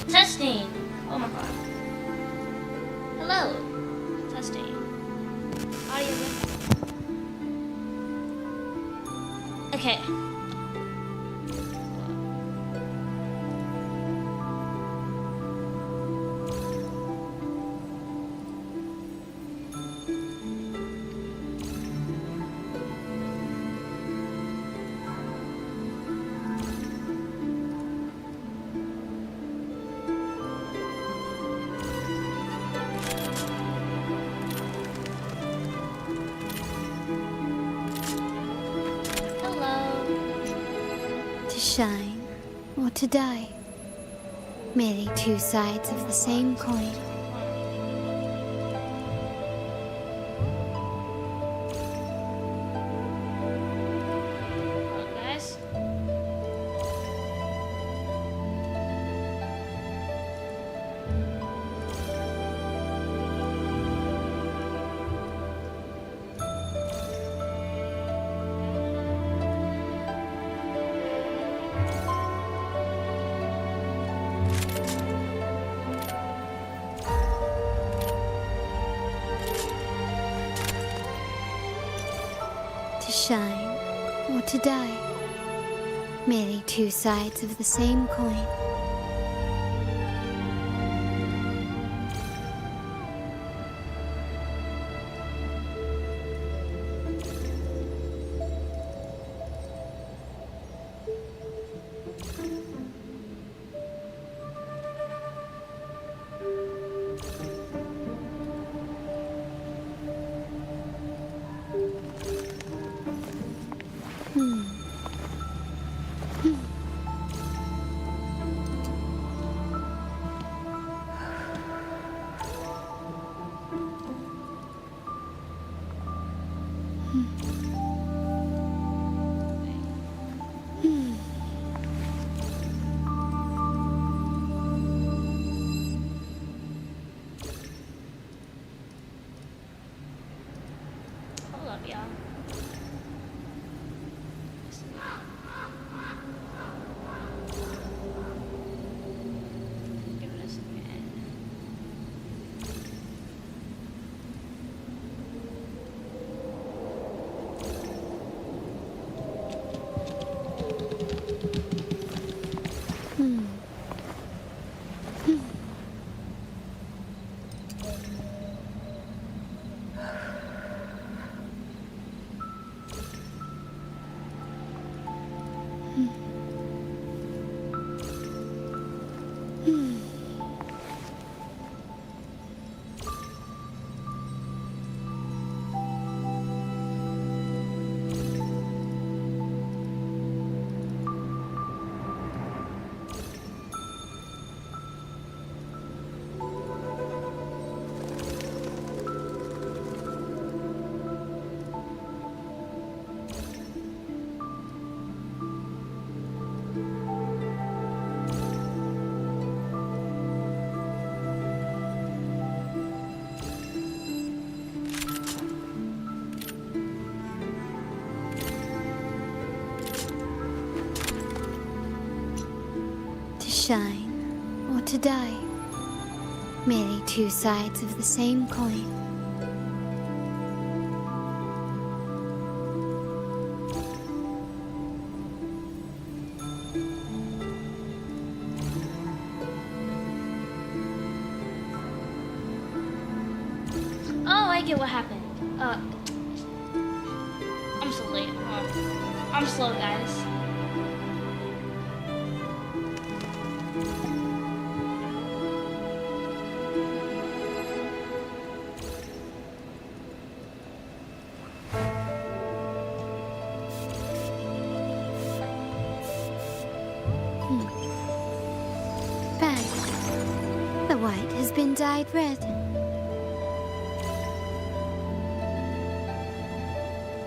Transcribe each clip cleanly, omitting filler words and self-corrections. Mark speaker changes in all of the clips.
Speaker 1: Testing! Oh my god. Hello. Testing. Audio. Okay.
Speaker 2: To shine or to die, merely two sides of the same coin.
Speaker 1: Hello, guys.
Speaker 2: To shine or to die, merely two sides of the same coin. shine or to die. Merely two sides of the same coin.
Speaker 1: Oh, I get what happened. I'm so late. I'm slow, guys.
Speaker 2: Bad. The white has been dyed red.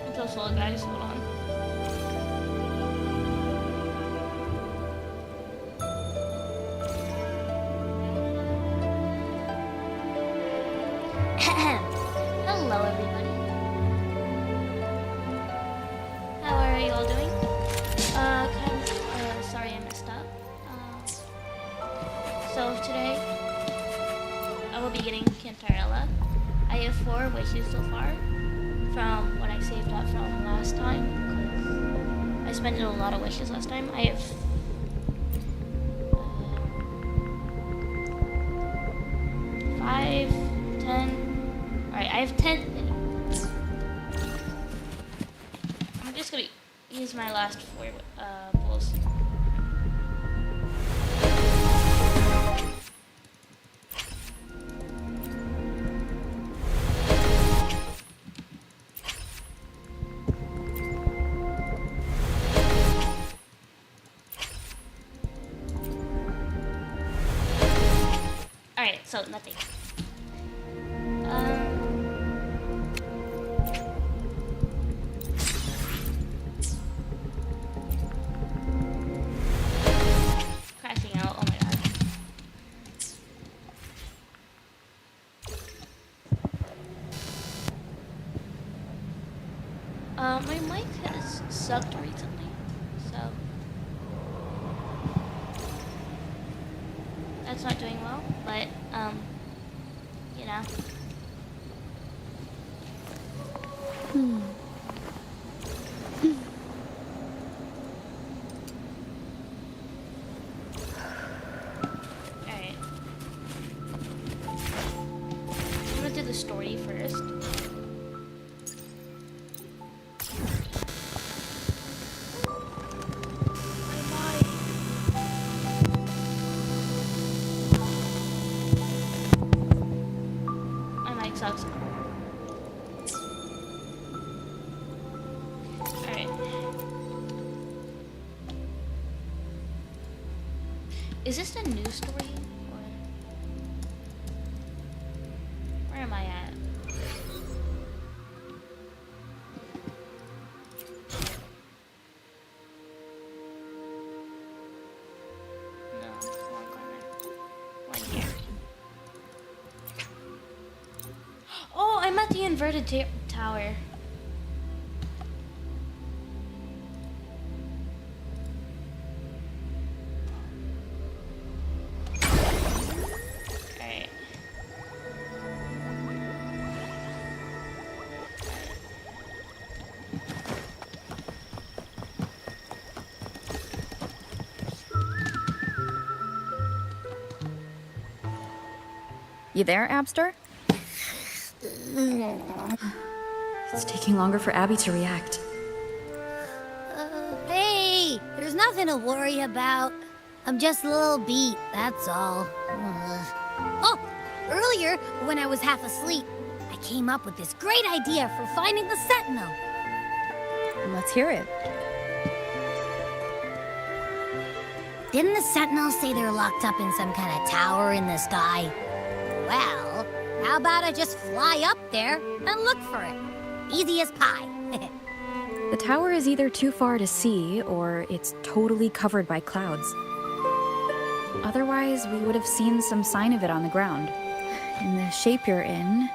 Speaker 1: I'm so slow, guys. Hold on. Hello, everybody. How are you all doing? Sorry I messed up. So today, I will be getting cantarella. I have 4 wishes so far from what I saved up from last time. I spent a lot of wishes last time. I have 5, 10. Alright, I have 10. I'm just gonna use my last 4 bowls. Alright, so nothing. Crashing out, oh my god. My mic has sucked recently, so that's not doing well, but you know. Alright. I'm gonna do the story first. Sucks. Alright. Is this a new story? Or where am I at? No, wrong corner. One here. Oh, I'm at the inverted tower. Alright.
Speaker 3: You there, Abster? It's taking longer for Abby to react.
Speaker 4: Hey, there's nothing to worry about. I'm just a little beat, that's all. Oh, earlier, when I was half asleep, I came up with this great idea for finding the Sentinel.
Speaker 3: Let's hear it.
Speaker 4: Didn't the Sentinels say they're locked up in some kind of tower in the sky? Well, how about I just fly up there and look for it? Easy as pie.
Speaker 3: The tower is either too far to see, or it's totally covered by clouds. Otherwise, we would have seen some sign of it on the ground. In the shape you're in,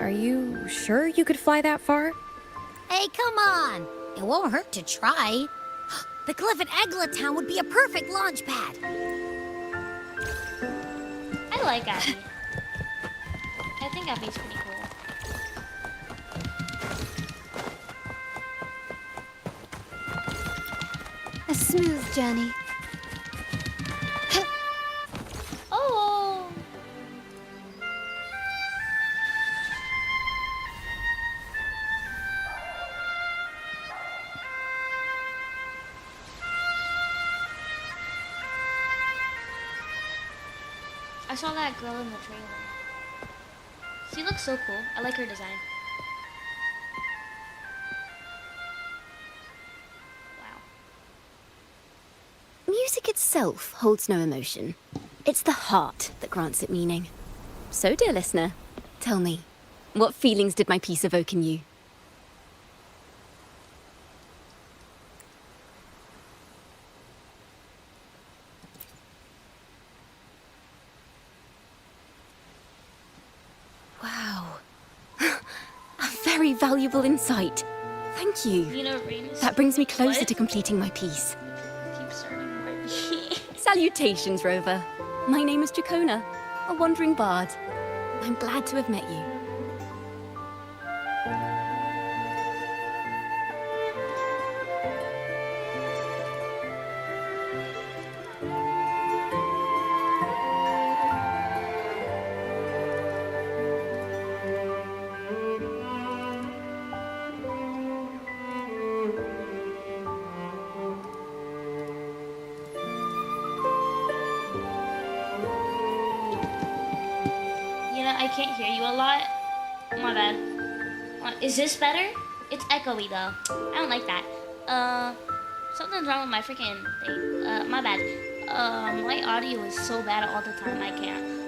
Speaker 3: are you sure you could fly that far?
Speaker 4: Hey, come on. It won't hurt to try. The cliff at Eglet Town would be a perfect launch pad.
Speaker 1: I like Abby. I think Abby's pretty cool.
Speaker 2: A smooth journey.
Speaker 1: Oh! I saw that girl in the trailer. She looks so cool. I like her design. Wow.
Speaker 5: Music itself holds no emotion. It's the heart that grants it meaning. So, dear listener, tell me, what feelings did my piece evoke in you? Wow. A very valuable insight. Thank you.
Speaker 1: You know, Rain is
Speaker 5: That brings me closer
Speaker 1: What?
Speaker 5: to completing my piece.
Speaker 1: Keep starting right.
Speaker 5: Salutations, Rover. My name is Dracona, a wandering bard. I'm glad to have met you.
Speaker 1: You know, I can't hear you a lot. My bad. Is this better? It's echoey though. I don't like that. Something's wrong with my freaking thing. My bad. My audio is so bad all the time. I can't.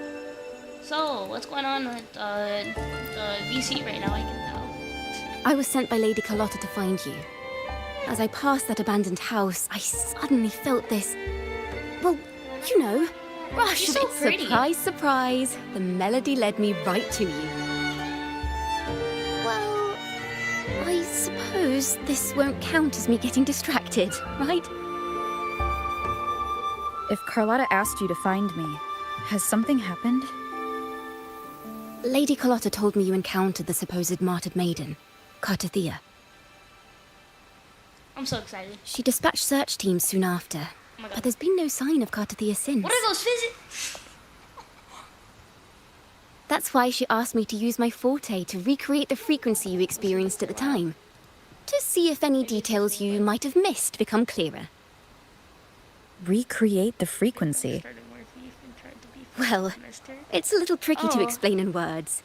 Speaker 1: So, what's going on with the VC right now? I can tell.
Speaker 5: I was sent by Lady Carlotta to find you. As I passed that abandoned house, I suddenly felt this... well, you know, rush
Speaker 1: You're
Speaker 5: of
Speaker 1: so
Speaker 5: it.
Speaker 1: pretty.
Speaker 5: Surprise, surprise. The melody led me right to you. Well, I suppose this won't count as me getting distracted, right?
Speaker 3: If Carlotta asked you to find me, has something happened?
Speaker 5: Lady Carlotta told me you encountered the supposed martyred maiden, Cartathea.
Speaker 1: I'm so excited.
Speaker 5: She dispatched search teams soon after,
Speaker 1: Oh my god.
Speaker 5: but there's been no sign of Cartathea since.
Speaker 1: What are those physics?
Speaker 5: That's why she asked me to use my forte to recreate the frequency you experienced at the time, to see if any details you might have missed become clearer.
Speaker 3: Recreate the frequency.
Speaker 5: Well, it's a little tricky to
Speaker 1: Oh.
Speaker 5: explain in words.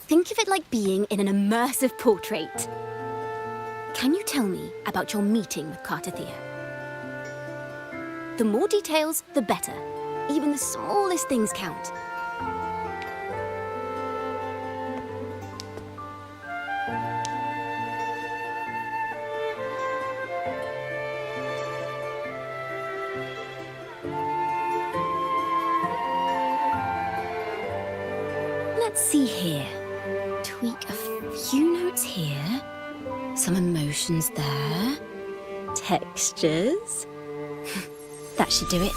Speaker 5: Think of it like being in an immersive portrait. Can you tell me about your meeting with Cartathea? The more details, the better. Even the smallest things count. Let's see here. Tweak a few notes here. Some emotions there. Textures. That should do it.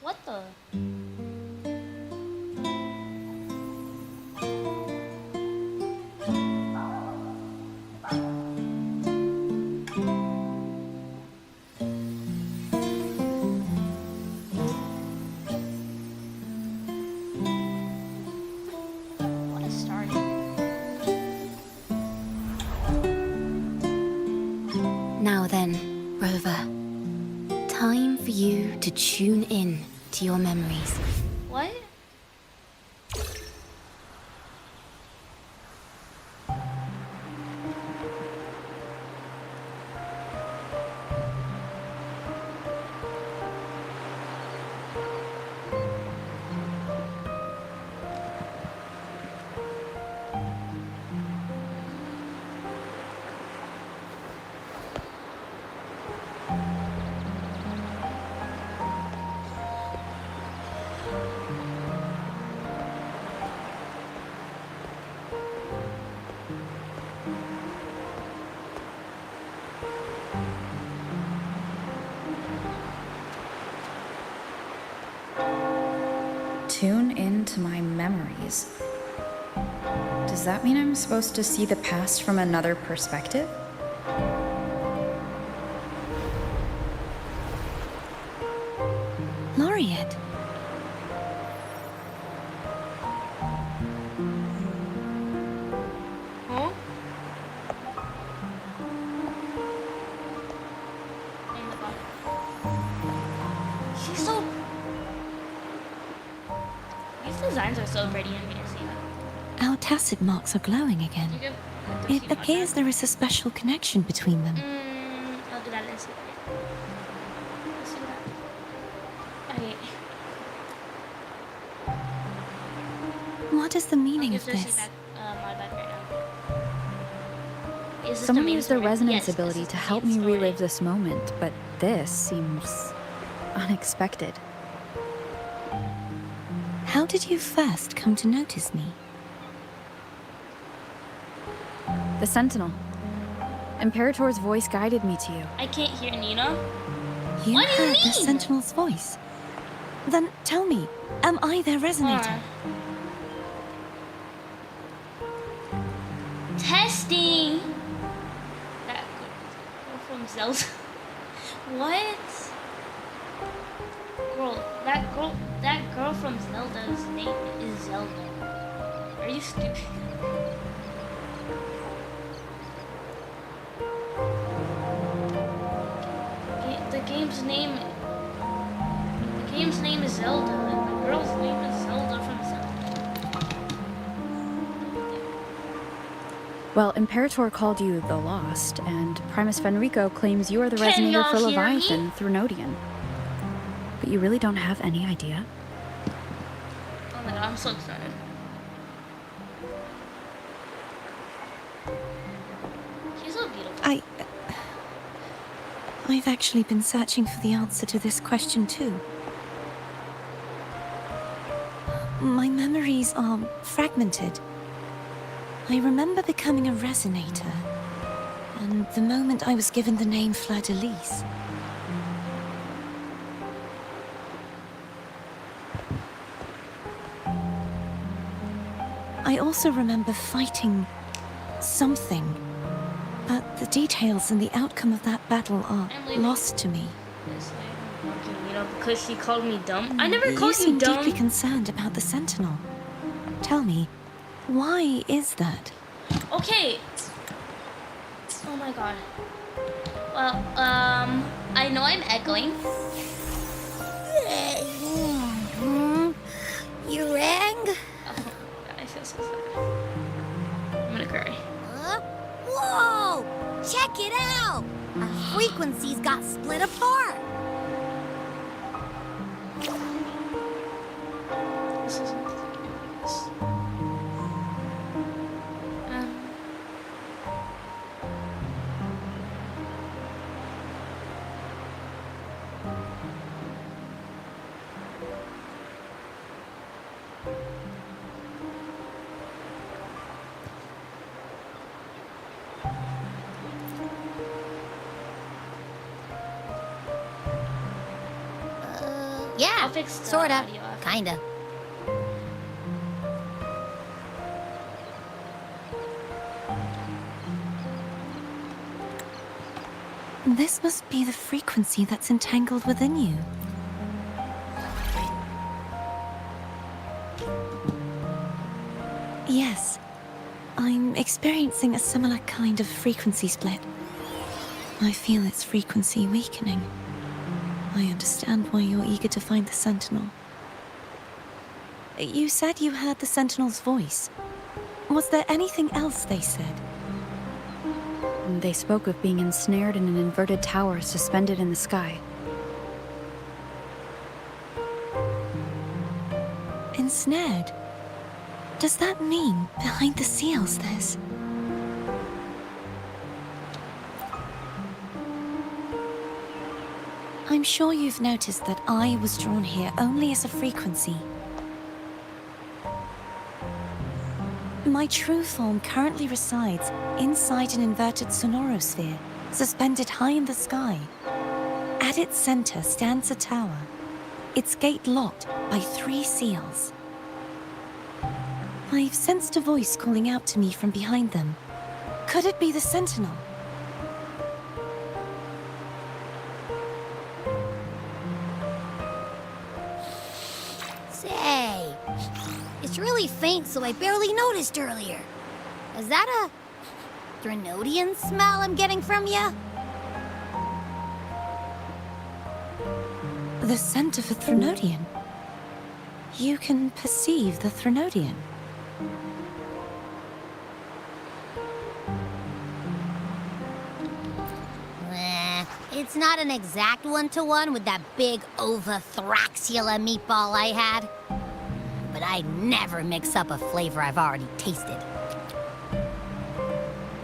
Speaker 1: What the? What a start.
Speaker 5: Now then, Rover. Time for you to tune in to your memories.
Speaker 1: What?
Speaker 3: Tune into my memories. Does that mean I'm supposed to see the past from another perspective?
Speaker 6: Laureate.
Speaker 1: Huh? Oh my god. She's so... These designs are so pretty in me to see that.
Speaker 6: Our tacit marks are glowing again.
Speaker 1: You can
Speaker 6: It appears there is a special connection between them.
Speaker 1: I'll do that in a second. Let's do that. Okay.
Speaker 6: What is the meaning of
Speaker 1: I'll give
Speaker 6: this?
Speaker 1: Josie my back right now. Is this
Speaker 3: Someone
Speaker 1: the main
Speaker 3: used their
Speaker 1: story?
Speaker 3: resonance
Speaker 1: Yes, this
Speaker 3: ability
Speaker 1: is
Speaker 3: to
Speaker 1: the
Speaker 3: help
Speaker 1: main
Speaker 3: me
Speaker 1: story.
Speaker 3: relive this moment, but this seems unexpected.
Speaker 6: How did you first come to notice me?
Speaker 3: The Sentinel. Imperator's voice guided me to you.
Speaker 1: I can't hear Nina.
Speaker 6: You
Speaker 1: What do you
Speaker 6: heard the
Speaker 1: mean?
Speaker 6: Sentinel's voice. Then tell me, am I their resonator?
Speaker 1: Testing. That girl from Zelda. What? That girl from Zelda's name is Zelda. Are you stupid? The game's name is Zelda. The girl's name is Zelda from Zelda.
Speaker 3: Well, Imperator called you the Lost, and Primus Fenrico claims you are the
Speaker 1: Can
Speaker 3: resonator
Speaker 1: y'all
Speaker 3: for
Speaker 1: hear
Speaker 3: Leviathan
Speaker 1: me?
Speaker 3: through Nodian. But you really don't have any idea?
Speaker 1: Oh my god, I'm so excited. She's so beautiful.
Speaker 6: I've actually been searching for the answer to this question too. My memories are fragmented. I remember becoming a resonator, and the moment I was given the name Fleur-de-Lis. I also remember fighting something, but the details and the outcome of that battle are
Speaker 1: I'm leaving.
Speaker 6: lost to me.
Speaker 1: Yes, I'm okay, you know, because she called me dumb. I never
Speaker 6: You
Speaker 1: called you
Speaker 6: seem
Speaker 1: dumb.
Speaker 6: deeply concerned about the Sentinel. Tell me, why is that?
Speaker 1: Okay. Oh my god. Well, I know I'm echoing.
Speaker 4: You rang?
Speaker 1: Oh my god, I feel so sad. I'm gonna cry.
Speaker 4: Whoa! Check it out! Our frequencies got split apart.
Speaker 1: This is ridiculous.
Speaker 4: Yeah,
Speaker 1: I'll fix the
Speaker 4: sorta,
Speaker 1: audio after.
Speaker 4: kinda.
Speaker 6: This must be the frequency that's entangled within you. Yes, I'm experiencing a similar kind of frequency split. I feel its frequency weakening. I understand why you're eager to find the Sentinel. You said you heard the Sentinel's voice. Was there anything else they said?
Speaker 3: They spoke of being ensnared in an inverted tower suspended in the sky.
Speaker 6: Ensnared? Does that mean behind the seals there's... I'm sure you've noticed that I was drawn here only as a frequency. My true form currently resides inside an inverted sonorosphere, suspended high in the sky. At its center stands a tower. its gate locked by 3 seals. I've sensed a voice calling out to me from behind them. Could it be the Sentinel?
Speaker 4: Say, it's really faint, so I barely noticed earlier. Is that a Threnodian smell I'm getting from you?
Speaker 6: The scent of a Threnodian. You can perceive the Threnodian.
Speaker 4: It's not an exact one-to-one with that big Ovathraxula meatball I had. But I never mix up a flavor I've already tasted.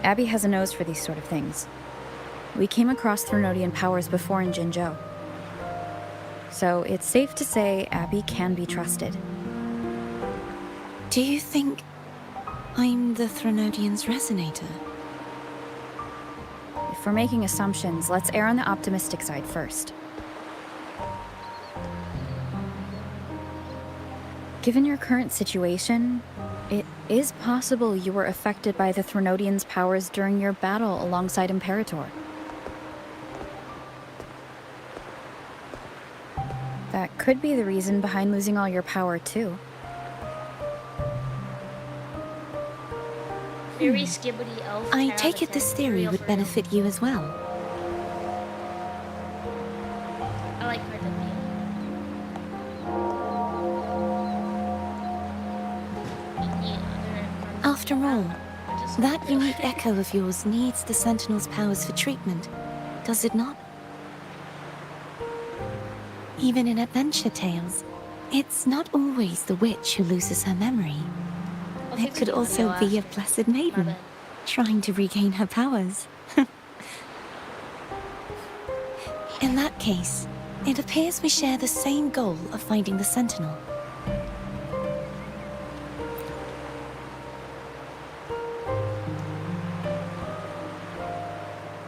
Speaker 3: Abby has a nose for these sort of things. We came across Threnodian powers before in Jinzhou. So it's safe to say Abby can be trusted.
Speaker 6: Do you think I'm the Threnodian's resonator?
Speaker 3: If we're making assumptions, let's err on the optimistic side first. Given your current situation, it is possible you were affected by the Threnodian's powers during your battle alongside Imperator. That could be the reason behind losing all your power, too.
Speaker 1: Very skibbity elf.
Speaker 6: I take it this theory would benefit you as well.
Speaker 1: I like cards like that.
Speaker 6: After all, that unique echo of yours needs the Sentinel's powers for treatment, does it not? Even in adventure tales, it's not always the witch who loses her memory. It could also be a blessed maiden, trying to regain her powers. In that case, it appears we share the same goal of finding the Sentinel.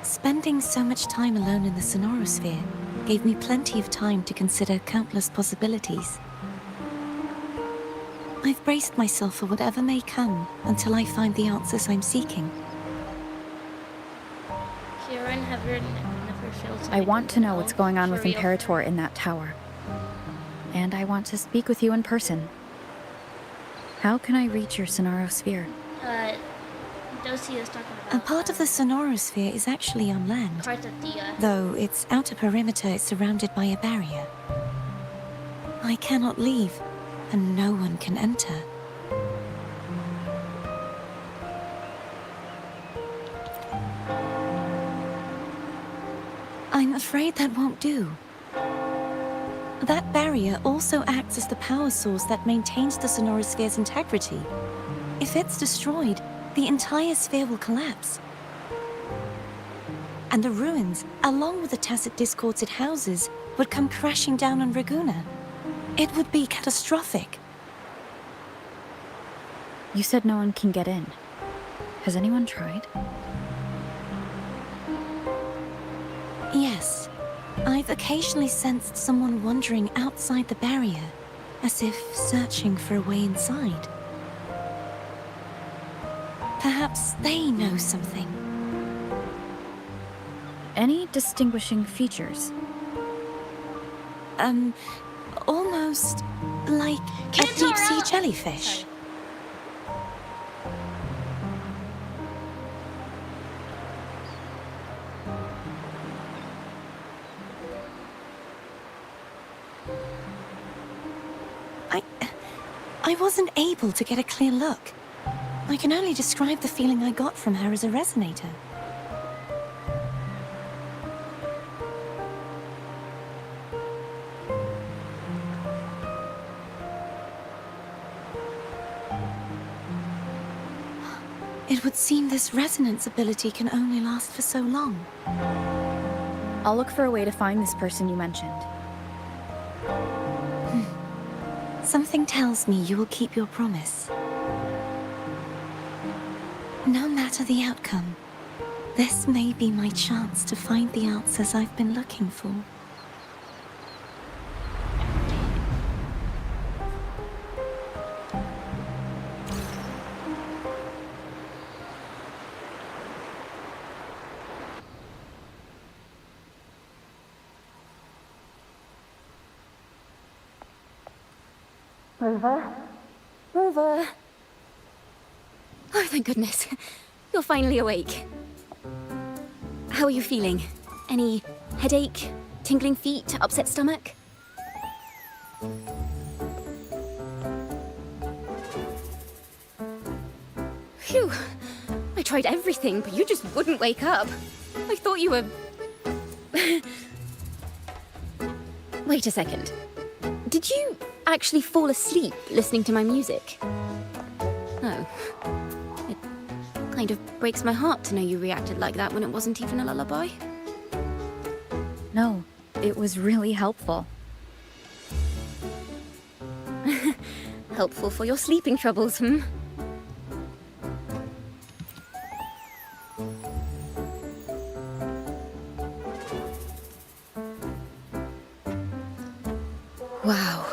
Speaker 6: Spending so much time alone in the Sonorosphere gave me plenty of time to consider countless possibilities. I've braced myself for whatever may come until I find the answers I'm seeking.
Speaker 1: Kieran, have you never felt
Speaker 3: I want to know
Speaker 1: elf
Speaker 3: what's going on with
Speaker 1: for real?
Speaker 3: Imperator in that tower. And I want to speak with you in person. How can I reach your Sonorosphere?
Speaker 1: Dosi is talking
Speaker 6: A
Speaker 1: about
Speaker 6: part of the Sonorosphere is actually on land,
Speaker 1: cards of Dia.
Speaker 6: though its outer perimeter is surrounded by a barrier. I cannot leave, and no one can enter. I'm afraid that won't do. That barrier also acts as the power source that maintains the Sonorosphere's integrity. If it's destroyed, the entire sphere will collapse. And the ruins, along with the tacit discords it houses, would come crashing down on Raguna. It would be catastrophic.
Speaker 3: You said no one can get in. Has anyone tried?
Speaker 6: Yes. I've occasionally sensed someone wandering outside the barrier, as if searching for a way inside. Perhaps they know something.
Speaker 3: Any distinguishing features?
Speaker 6: Almost like a deep-sea jellyfish.
Speaker 1: Sorry.
Speaker 6: I wasn't able to get a clear look. I can only describe the feeling I got from her as a resonator. It would seem this resonance ability can only last for so long.
Speaker 3: I'll look for a way to find this person you mentioned.
Speaker 6: Something tells me you will keep your promise. No matter the outcome, this may be my chance to find the answers I've been looking for.
Speaker 5: Rover? Rover? Oh, thank goodness. You're finally awake. How are you feeling? Any headache, tingling feet, upset stomach? Phew. I tried everything, but you just wouldn't wake up. I thought you were... Wait a second. Did you actually fall asleep listening to my music? Oh. It kind of breaks my heart to know you reacted like that when it wasn't even a lullaby.
Speaker 3: No, it was really helpful.
Speaker 5: Helpful for your sleeping troubles, hmm? Wow.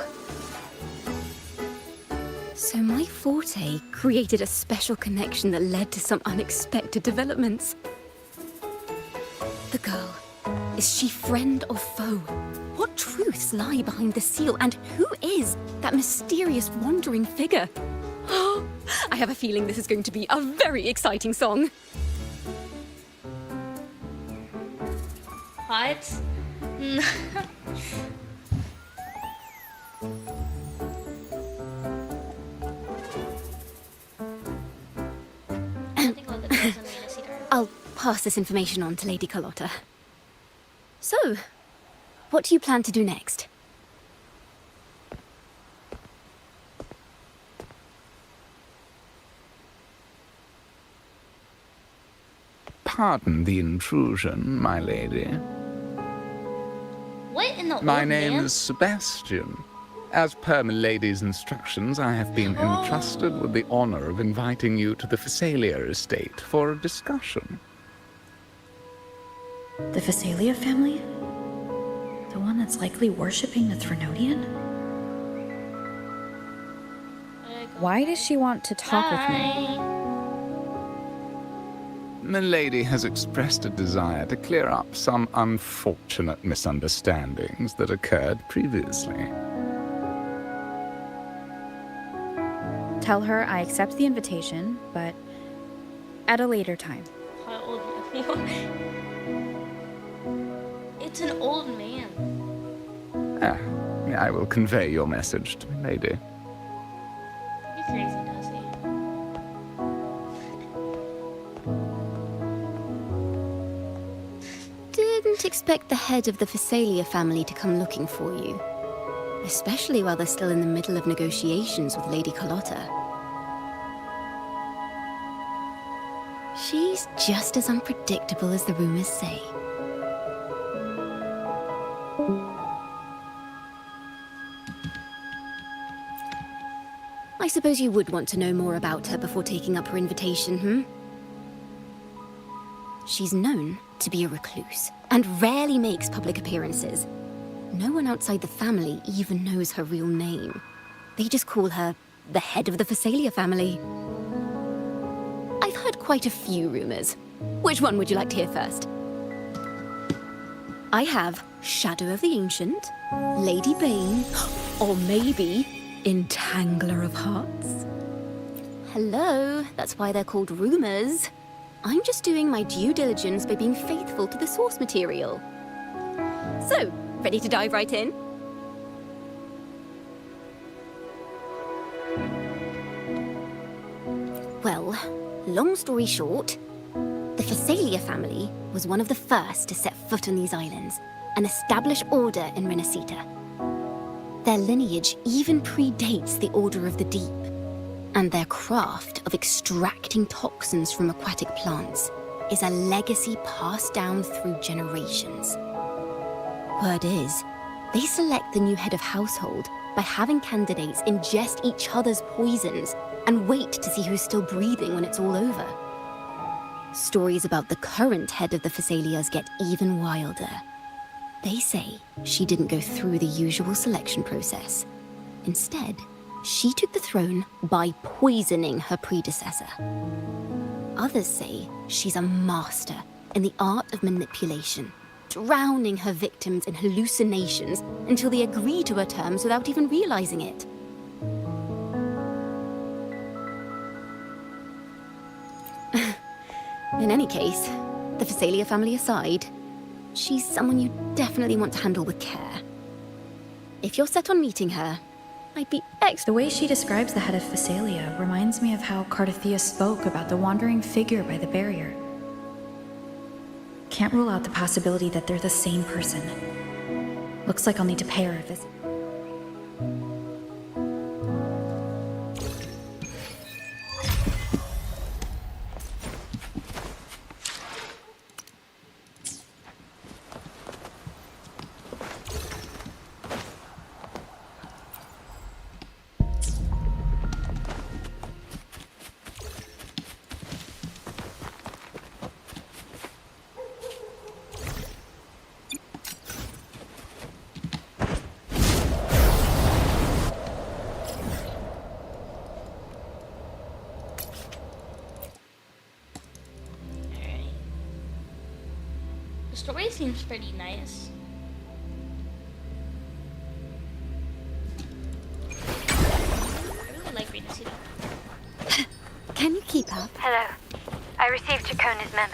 Speaker 5: So my forte created a special connection that led to some unexpected developments. The girl, is she friend or foe? What truths lie behind the seal, and who is that mysterious wandering figure? Oh, I have a feeling this is going to be a very exciting song.
Speaker 1: What? Something about the girls in Raina Cedar.
Speaker 5: I'll pass this information on to Lady Carlotta. So, what do you plan to do next?
Speaker 7: Pardon the intrusion, my lady.
Speaker 1: What in the
Speaker 7: My
Speaker 1: old
Speaker 7: name
Speaker 1: man?
Speaker 7: is Sebastian. As per my lady's instructions, I have been entrusted with the honor of inviting you to the Phasalia estate for a discussion.
Speaker 3: The Phasalia family? The one that's likely worshipping the Threnodian? Why does she want to talk with me?
Speaker 1: Bye.
Speaker 7: Milady has expressed a desire to clear up some unfortunate misunderstandings that occurred previously.
Speaker 3: Tell her I accept the invitation, but at a later time.
Speaker 1: How old? It's an old man.
Speaker 7: I will convey your message to Milady.
Speaker 1: You're crazy, Dusty.
Speaker 5: Didn't expect the head of the Phasalia family to come looking for you. Especially while they're still in the middle of negotiations with Lady Carlotta. She's just as unpredictable as the rumors say. I suppose you would want to know more about her before taking up her invitation, hmm? She's known to be a recluse, and rarely makes public appearances. No one outside the family even knows her real name. They just call her the head of the Phasalia family. I've heard quite a few rumors. Which one would you like to hear first? I have Shadow of the Ancient, Lady Bane, or maybe Entangler of Hearts. Hello, that's why they're called rumors. I'm just doing my due diligence by being faithful to the source material. So, ready to dive right in? Well, long story short, the Phasalia family was one of the first to set foot on these islands and establish order in Renacita. Their lineage even predates the Order of the Deep, and their craft of extracting toxins from aquatic plants is a legacy passed down through generations. Word is, they select the new head of household by having candidates ingest each other's poisons and wait to see who's still breathing when it's all over. Stories about the current head of the Phasalias get even wilder. They say she didn't go through the usual selection process. Instead, she took the throne by poisoning her predecessor. Others say she's a master in the art of manipulation, drowning her victims in hallucinations until they agree to her terms without even realizing it. In any case, the Phasalia family aside, she's someone you definitely want to handle with care. If you're set on meeting her, I'd be
Speaker 3: The way she describes the head of Phasalia reminds me of how Cardathea spoke about the wandering figure by the barrier. Can't rule out the possibility that they're the same person. Looks like I'll need to pay her a visit.
Speaker 1: Alright. The story seems pretty nice. I really like Renacita.
Speaker 5: Can you keep up?
Speaker 8: Hello. I received Chacona's memo.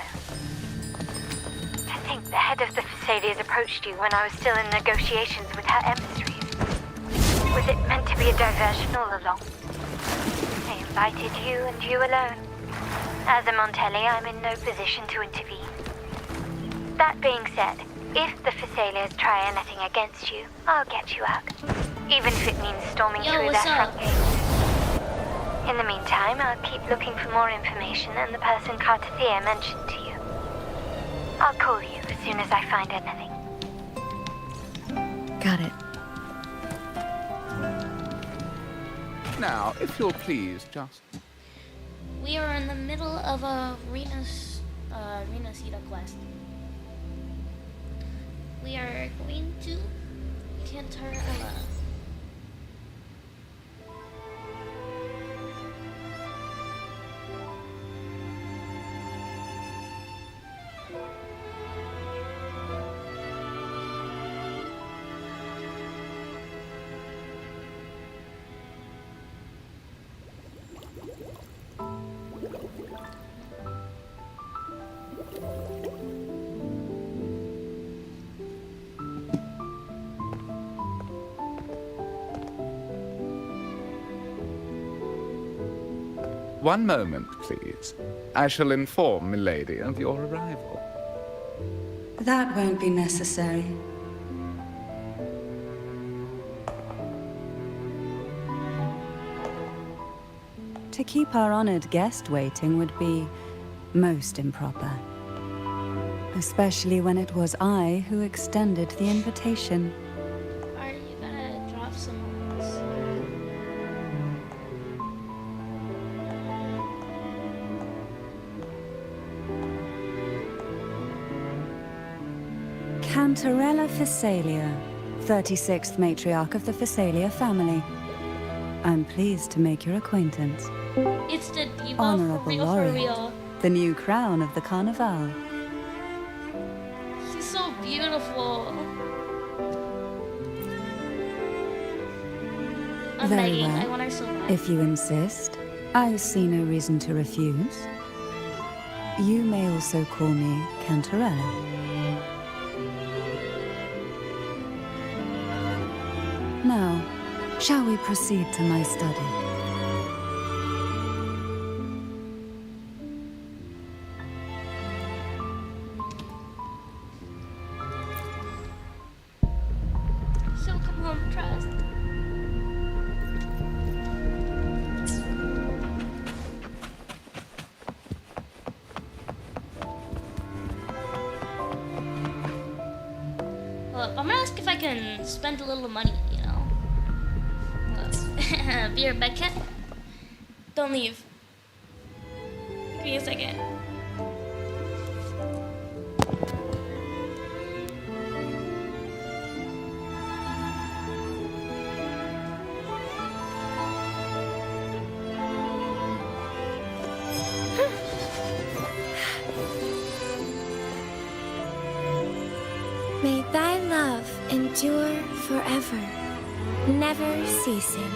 Speaker 8: I think the head of the Phasalias approached you when I was still in negotiations with her emissaries. Was it meant to be a diversion all along? They invited you and you alone. As a Montelli, I'm in no position to intervene. That being said, if the Phasalias try anything against you, I'll get you out. Even if it means storming
Speaker 1: Yo,
Speaker 8: through
Speaker 1: what's
Speaker 8: that
Speaker 1: up?
Speaker 8: front gate. In the meantime, I'll keep looking for more information and the person Cartathea mentioned to you. I'll call you as soon as I find anything.
Speaker 3: Got it.
Speaker 7: Now, if you'll please, just...
Speaker 1: We are in the middle of a Renacita quest. We are going to Cantarella.
Speaker 7: One moment, please. I shall inform Milady of your arrival.
Speaker 9: That won't be necessary. To keep our honored guest waiting would be most improper. Especially when it was I who extended the invitation.
Speaker 1: Are you gonna drop some ones?
Speaker 9: Cantarella Phasalia, 36th matriarch of the Phasalia family. I'm pleased to make your acquaintance.
Speaker 1: It's the diva for
Speaker 9: Honorable
Speaker 1: real, for
Speaker 9: Laureate,
Speaker 1: real.
Speaker 9: the new crown of the Carnival.
Speaker 1: She's so beautiful. I'm
Speaker 9: Very
Speaker 1: begging.
Speaker 9: well.
Speaker 1: I want her so bad.
Speaker 9: If you insist, I see no reason to refuse. You may also call me Cantarella. Now, shall we proceed to my study?
Speaker 1: She'll come home, trust. Well, I'm gonna ask if I can spend a little money, you know. Be right back, cat. Don't leave. Give me a second.
Speaker 2: May thy love endure forever, never ceasing.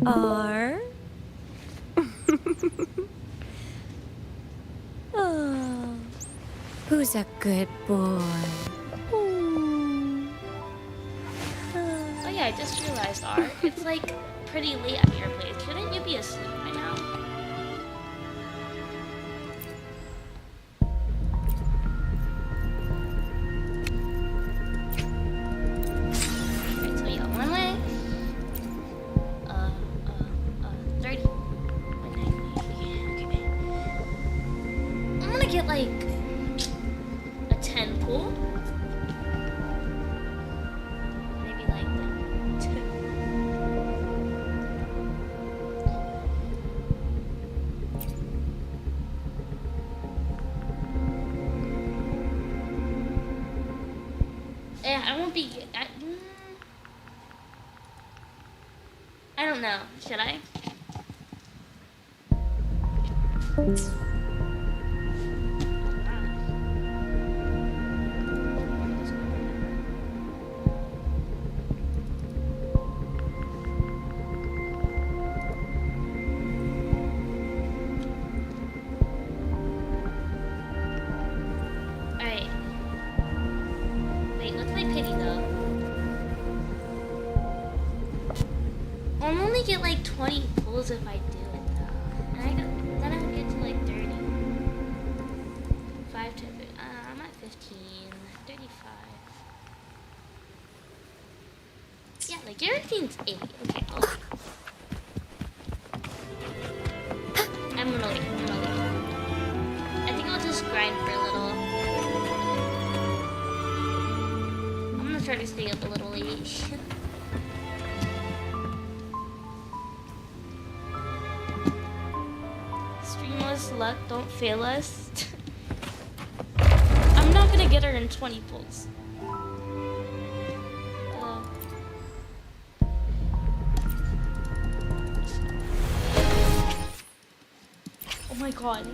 Speaker 6: R. Oh.
Speaker 2: Who's a good boy?
Speaker 1: Oh yeah, I just realized, Art. It's like pretty late at your place. Shouldn't you be asleep by now? Alright, so we got one way. 30. 190. Okay. I'm gonna get like a 10 pool. Maybe like the 2. Yeah, I won't be. I don't know. Should I? Alright. Wait, what's my pity though? I'll only get like 20 pulls if I do it though. And then I'll get to like 30. 5 to, I'm at 15, 35. Yeah, like everything's 80. Okay, I'm gonna leave. I think I'll just grind for a little. I'm gonna try to stay up a little late. Streamless luck, don't fail us. I'm not gonna get her in 20 pulls. Oh my god.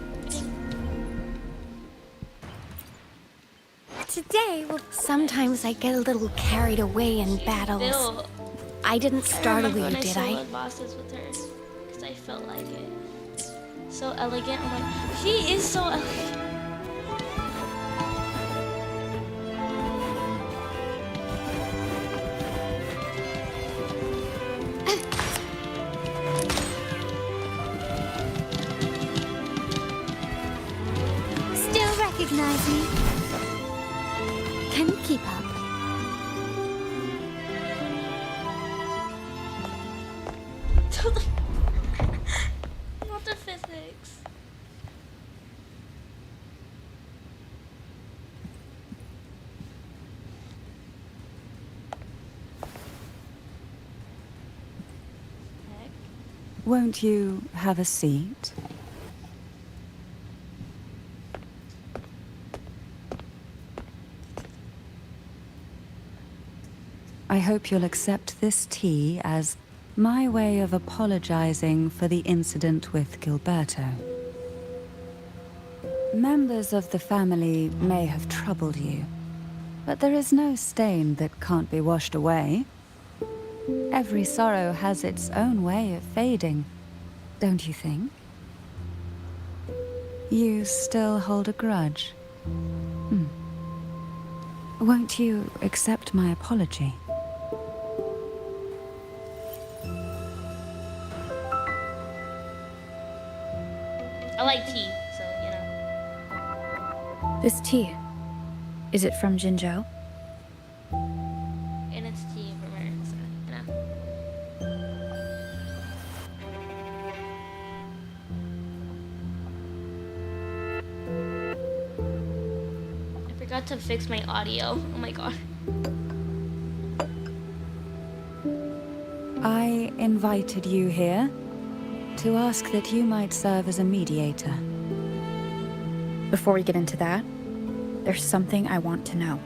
Speaker 4: Today, well, sometimes I get a little carried away in battles.
Speaker 1: Bill,
Speaker 4: I didn't startle you, did I?
Speaker 1: soloed bosses with her because I felt like it. So elegant. I'm like, she is so elegant.
Speaker 2: Still recognize me? Can you keep up?
Speaker 1: Not the physics. Heck.
Speaker 9: Won't you have a seat? I hope you'll accept this tea as my way of apologizing for the incident with Gilberto. Members of the family may have troubled you, but there is no stain that can't be washed away. Every sorrow has its own way of fading, don't you think? You still hold a grudge? Won't you accept my apology?
Speaker 1: I like tea, so you know.
Speaker 3: This tea, is it from Jinzhou?
Speaker 1: And it's tea from her, so you know. I forgot to fix my audio. Oh my god.
Speaker 9: I invited you here to ask that you might serve as a mediator.
Speaker 3: Before we get into that, there's something I want to know.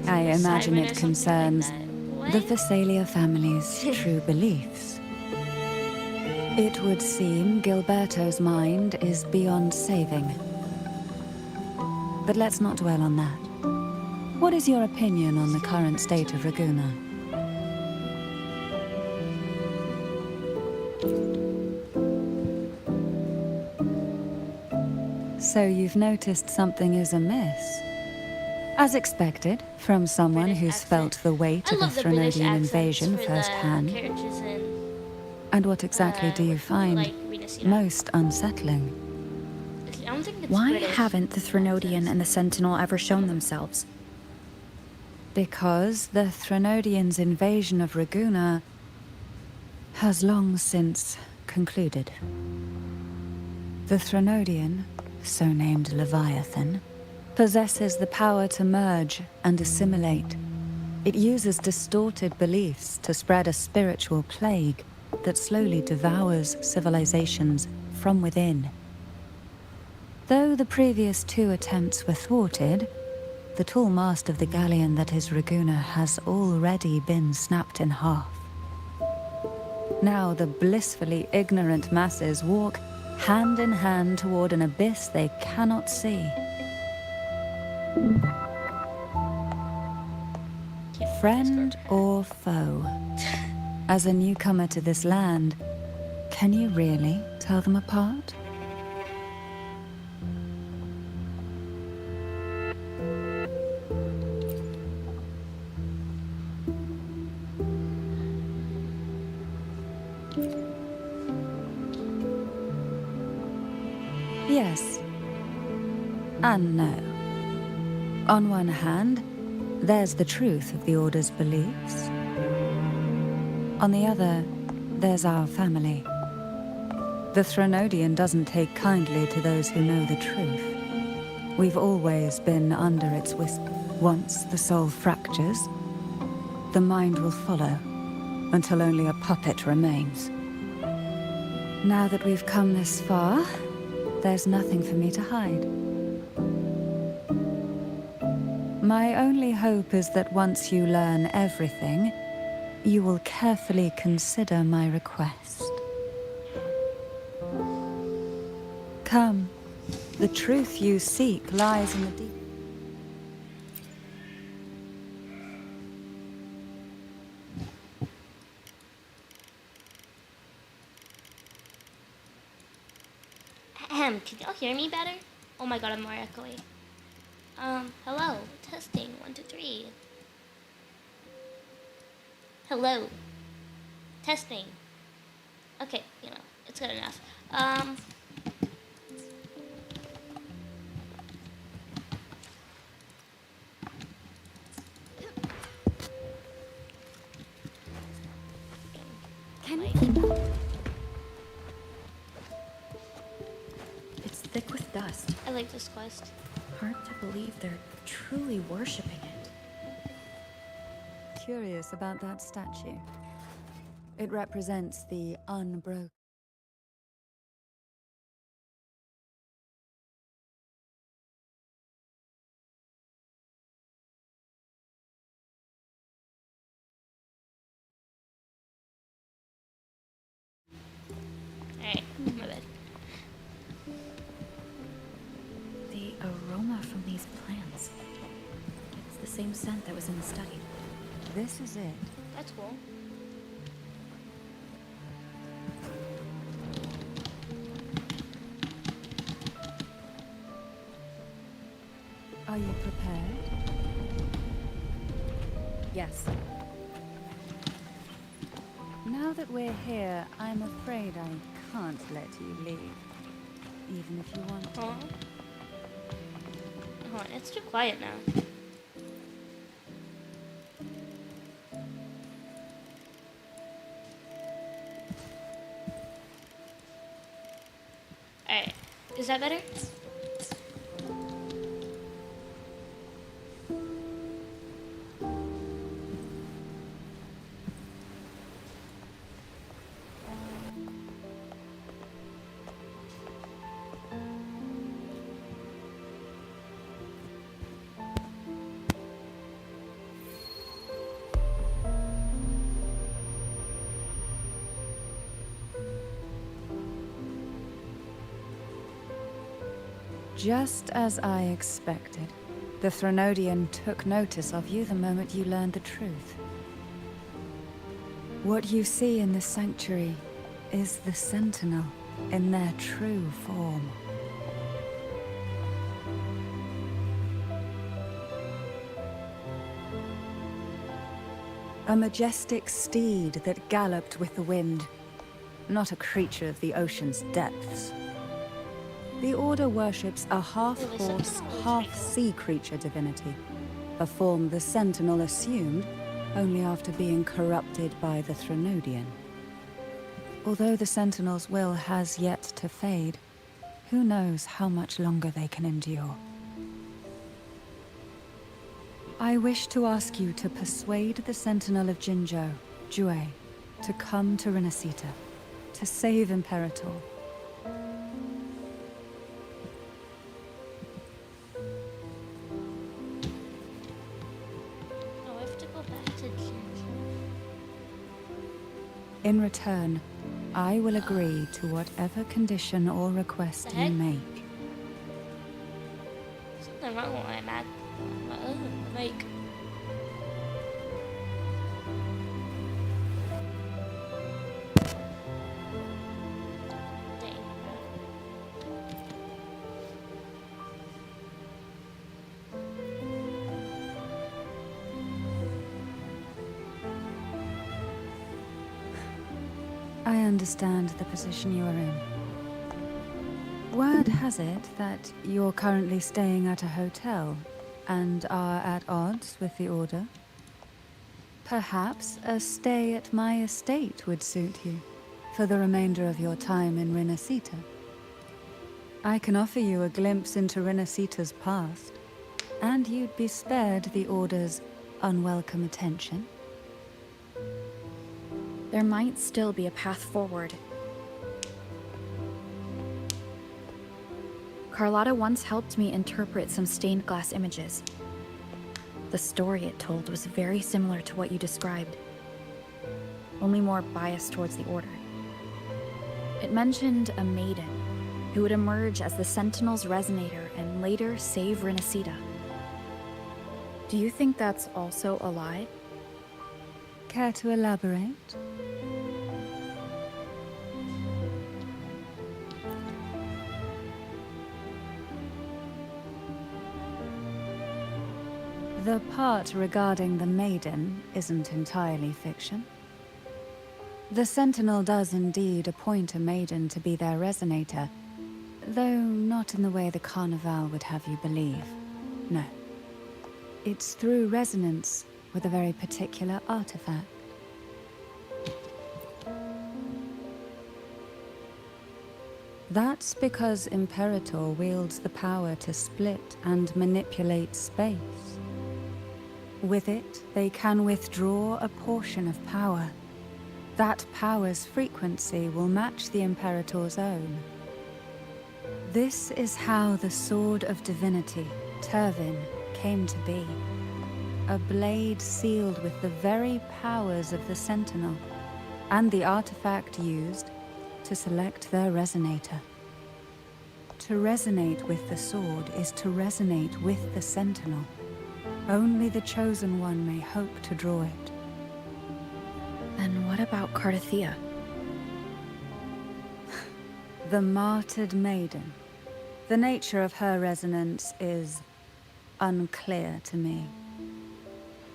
Speaker 9: I imagine
Speaker 1: Simon or
Speaker 9: it
Speaker 1: something
Speaker 9: concerns
Speaker 1: like that.
Speaker 9: the
Speaker 1: What?
Speaker 9: Phasalia family's true beliefs. It would seem Gilberto's mind is beyond saving. But let's not dwell on that. What is your opinion on the current state of Raguna? So you've noticed something is amiss. As expected, from someone
Speaker 1: British
Speaker 9: who's
Speaker 1: accent.
Speaker 9: felt the weight
Speaker 1: I
Speaker 9: of the
Speaker 1: love the British
Speaker 9: Threnodian
Speaker 1: accents
Speaker 9: invasion
Speaker 1: for
Speaker 9: firsthand.
Speaker 1: the characters in,
Speaker 9: And what exactly do you find
Speaker 1: like Renacita.
Speaker 9: most unsettling?
Speaker 1: I don't think it's
Speaker 3: Why
Speaker 1: British
Speaker 3: haven't the Threnodian
Speaker 1: accents.
Speaker 3: and the Sentinel ever shown themselves?
Speaker 9: Because the Threnodians' invasion of Raguna has long since concluded. The Threnodian, so named Leviathan, possesses the power to merge and assimilate. It uses distorted beliefs to spread a spiritual plague that slowly devours civilizations from within. Though the previous 2 attempts were thwarted, the tall mast of the galleon that is Raguna has already been snapped in half. Now the blissfully ignorant masses walk hand in hand toward an abyss they cannot see. Friend or foe? As a newcomer to this land, can you really tell them apart? Yes. And no. On one hand, there's the truth of the Order's beliefs. On the other, there's our family. The Threnodian doesn't take kindly to those who know the truth. We've always been under its whisper. Once the soul fractures, the mind will follow, until only a puppet remains. Now that we've come this far, there's nothing for me to hide. My only hope is that once you learn everything, you will carefully consider my request. Come, the truth you seek lies in the deep.
Speaker 1: Can y'all hear me better? Oh my god, I'm more echoey. Hello. Testing. 1, 2, 3. Hello. Testing. Okay, it's good enough.
Speaker 3: Can you keep up? It's thick with dust.
Speaker 1: I like this quest.
Speaker 3: Hard to believe they're truly worshipping it.
Speaker 9: Curious about that statue. It represents the unbroken.
Speaker 1: Alright, my bad.
Speaker 3: The aroma from these plants. It's the same scent that was in the study.
Speaker 9: This is it.
Speaker 1: That's cool.
Speaker 9: Are you prepared?
Speaker 3: Yes.
Speaker 9: Now that we're here, I'm afraid I can't let you leave. Even if you want to.
Speaker 1: Hold on, it's too quiet now. Alright, is that better?
Speaker 9: Just as I expected. The Threnodian took notice of you the moment you learned the truth. What you see in the sanctuary is the Sentinel in their true form. A majestic steed that galloped with the wind, not a creature of the ocean's depths. The Order worships a half-horse, half-sea creature divinity, a form the Sentinel assumed only after being corrupted by the Threnodian. Although the Sentinel's will has yet to fade, who knows how much longer they can endure. I wish to ask you to persuade the Sentinel of Jinzhou, Jue, to come to Renacita, to save Imperator.
Speaker 1: Oh, I have to go back to Jinzhou.
Speaker 9: In return, I will agree to whatever condition or request
Speaker 1: The
Speaker 9: you
Speaker 1: heck?
Speaker 9: make.
Speaker 1: Something wrong with my Mac. Like. Dang.
Speaker 9: I understand the position you are in. Word has it that you're currently staying at a hotel and are at odds with the Order. Perhaps a stay at my estate would suit you for the remainder of your time in Renacita. I can offer you a glimpse into Renacita's past, and you'd be spared the Order's unwelcome attention.
Speaker 3: There might still be a path forward. Carlotta once helped me interpret some stained glass images. The story it told was very similar to what you described, only more biased towards the Order. It mentioned a maiden who would emerge as the Sentinel's resonator and later save Renacita. Do you think that's also a lie?
Speaker 9: Care to elaborate? The part regarding the maiden isn't entirely fiction. The Sentinel does indeed appoint a maiden to be their resonator, though not in the way the Carnival would have you believe. No. It's through resonance with a very particular artifact. That's because Imperator wields the power to split and manipulate space. With it, they can withdraw a portion of power. That power's frequency will match the Imperator's own. This is how the Sword of Divinity, Turvin, came to be. A blade sealed with the very powers of the Sentinel, and the artifact used to select their resonator. To resonate with the sword is to resonate with the Sentinel. Only the Chosen One may hope to draw it.
Speaker 3: And what about Cardathea?
Speaker 9: The martyred maiden. The nature of her resonance is unclear to me.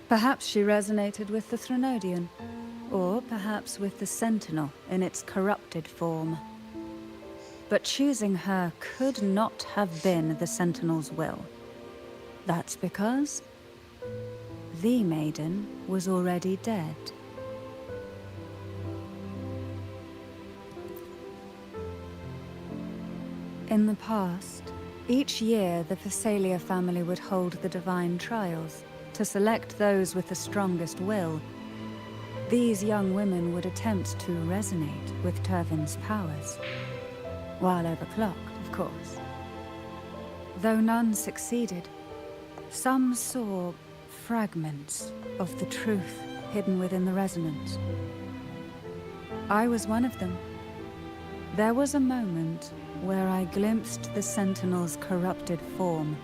Speaker 9: Perhaps she resonated with the Threnodian, or perhaps with the Sentinel in its corrupted form. But choosing her could not have been the Sentinel's will. That's because the maiden was already dead. In the past, each year the Phasalia family would hold the divine trials to select those with the strongest will. These young women would attempt to resonate with Turvin's powers, while overclocked, of course. Though none succeeded, some saw fragments of the truth hidden within the resonance. I was one of them. There was a moment where I glimpsed the Sentinel's corrupted form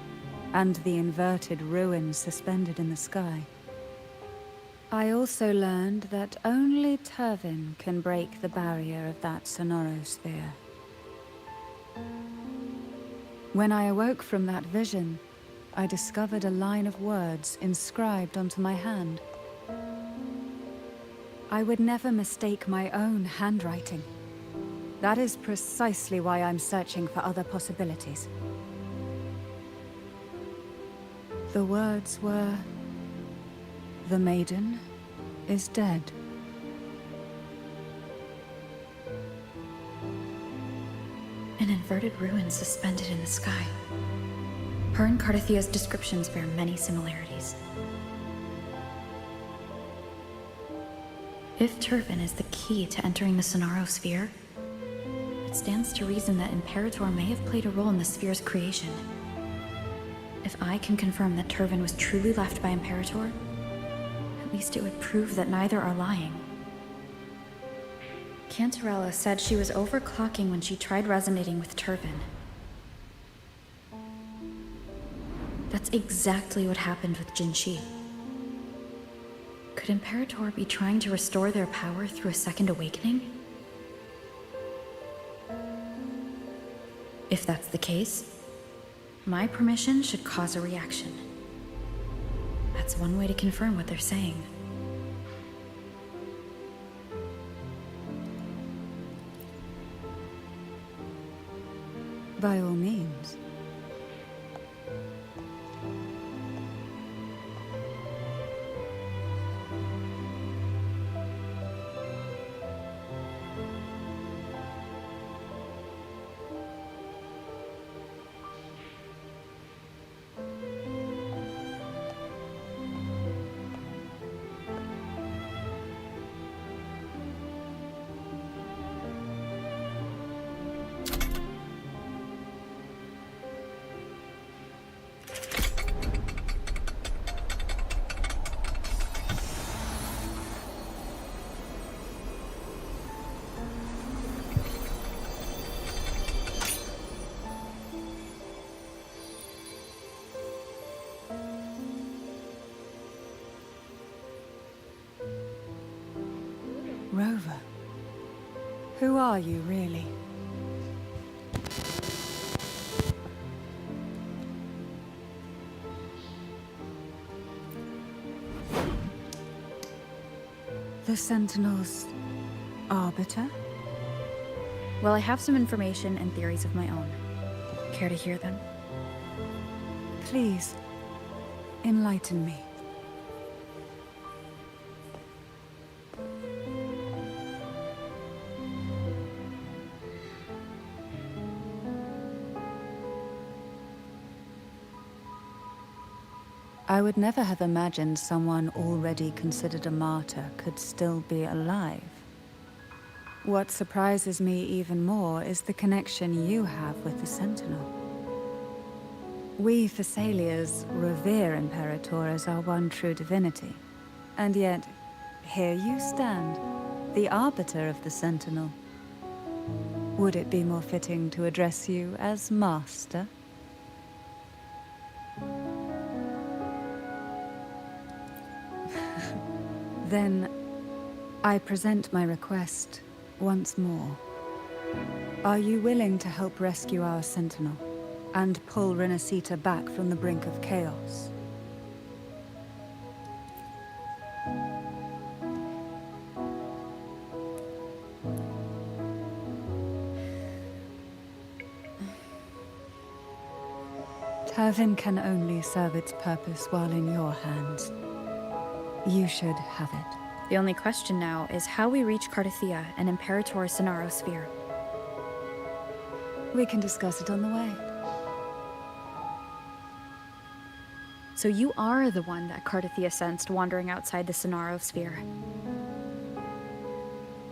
Speaker 9: and the inverted ruins suspended in the sky. I also learned that only Turvin can break the barrier of that sonorosphere. When I awoke from that vision, I discovered a line of words inscribed onto my hand. I would never mistake my own handwriting. That is precisely why I'm searching for other possibilities. The words were, "The maiden is dead."
Speaker 3: An inverted ruin suspended in the sky. Her and Cardathia's descriptions bear many similarities. If Turvin is the key to entering the Sonaro sphere, it stands to reason that Imperator may have played a role in the sphere's creation. If I can confirm that Turvin was truly left by Imperator, at least it would prove that neither are lying. Cantarella said she was overclocking when she tried resonating with Turvin. That's exactly what happened with Jinshi. Could Imperator be trying to restore their power through a second awakening? If that's the case, my permission should cause a reaction. That's one way to confirm what they're saying.
Speaker 9: By all means. Rover, who are you really? The Sentinel's arbiter?
Speaker 3: Well, I have some information and theories of my own. Care to hear them?
Speaker 9: Please, enlighten me. I would never have imagined someone already considered a martyr could still be alive. What surprises me even more is the connection you have with the Sentinel. We Thessalians revere Imperator as our one true divinity. And yet, here you stand, the arbiter of the Sentinel. Would it be more fitting to address you as Master? Then, I present my request once more. Are you willing to help rescue our Sentinel and pull Renacita back from the brink of chaos? Turvin can only serve its purpose while in your hands. You should have it.
Speaker 3: The only question now is how we reach Cardathia and Imperator Sonaro Sphere.
Speaker 9: We can discuss it on the way.
Speaker 3: So you are the one that Cardathia sensed wandering outside the Sonaro Sphere.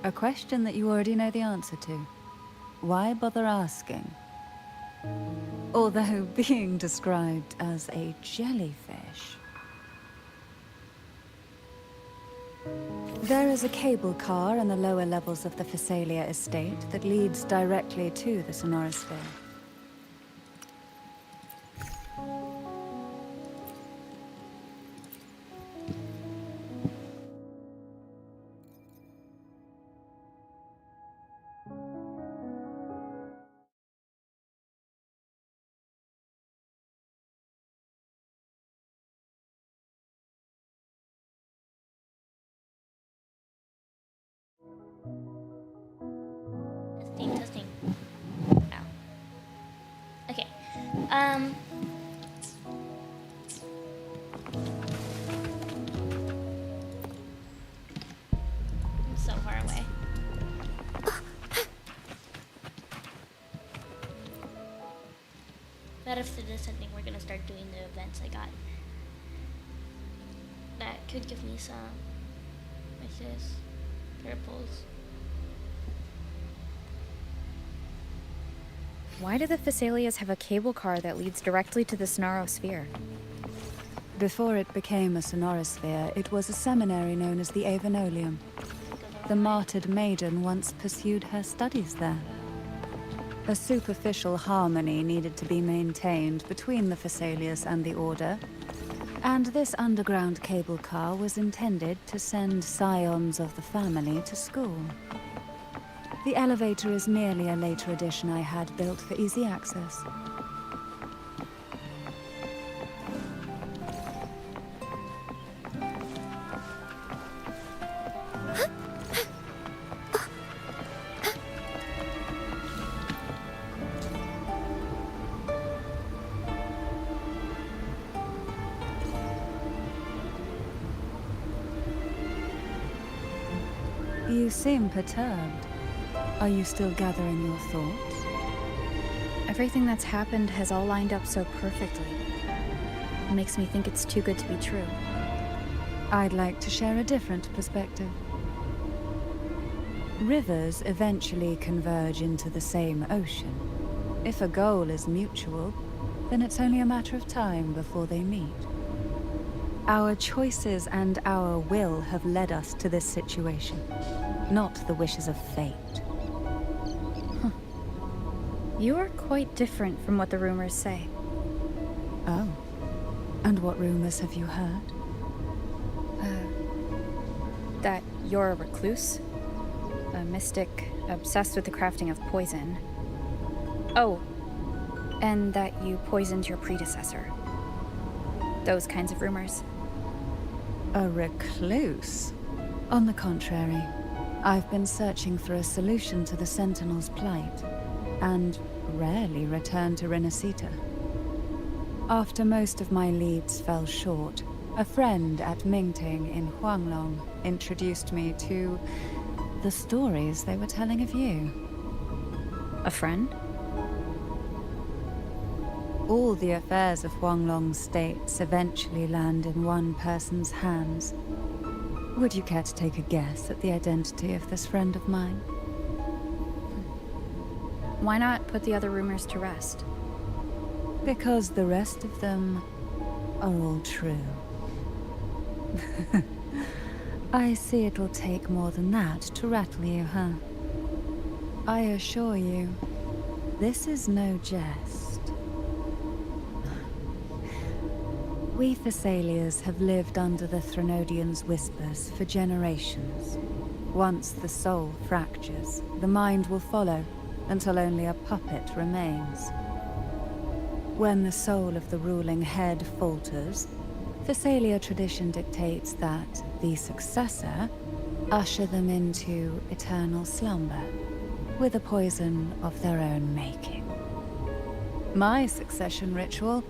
Speaker 9: A question that you already know the answer to. Why bother asking? Although being described as a jellyfish. There is a cable car in the lower levels of the Phasalia estate that leads directly to the Sonorosphere.
Speaker 1: I'm so far away. But after this, I think we're gonna start doing the events I got. That could give me some wishes, purples.
Speaker 3: Why do the Phasalias have a cable car that leads directly to the Sonorosphere?
Speaker 9: Before it became a sonorosphere, it was a seminary known as the Avenolium. The martyred maiden once pursued her studies there. A superficial harmony needed to be maintained between the Phasalias and the Order, and this underground cable car was intended to send scions of the family to school. The elevator is merely a later addition I had built for easy access. You seem perturbed. Are you still gathering your thoughts?
Speaker 3: Everything that's happened has all lined up so perfectly. It makes me think it's too good to be true.
Speaker 9: I'd like to share a different perspective. Rivers eventually converge into the same ocean. If a goal is mutual, then it's only a matter of time before they meet. Our choices and our will have led us to this situation, not the wishes of fate.
Speaker 3: You are quite different from what the rumors say.
Speaker 9: Oh. And what rumors have you heard?
Speaker 3: That you're a recluse, a mystic obsessed with the crafting of poison. Oh, and that you poisoned your predecessor. Those kinds of rumors.
Speaker 9: A recluse? On the contrary, I've been searching for a solution to the Sentinel's plight, and rarely return to Renacita. After most of my leads fell short, a friend at Mingting in Huanglong introduced me to the stories they were telling of you.
Speaker 3: A friend?
Speaker 9: All the affairs of Huanglong states eventually land in one person's hands. Would you care to take a guess at the identity of this friend of mine?
Speaker 3: Why not put the other rumors to rest?
Speaker 9: Because the rest of them are all true. I see it'll take more than that to rattle you, huh? I assure you, this is no jest. We Thessalians have lived under the Threnodians' whispers for generations. Once the soul fractures, the mind will follow, until only a puppet remains. When the soul of the ruling head falters, Thessalia tradition dictates that the successor usher them into eternal slumber, with a poison of their own making. My succession ritual?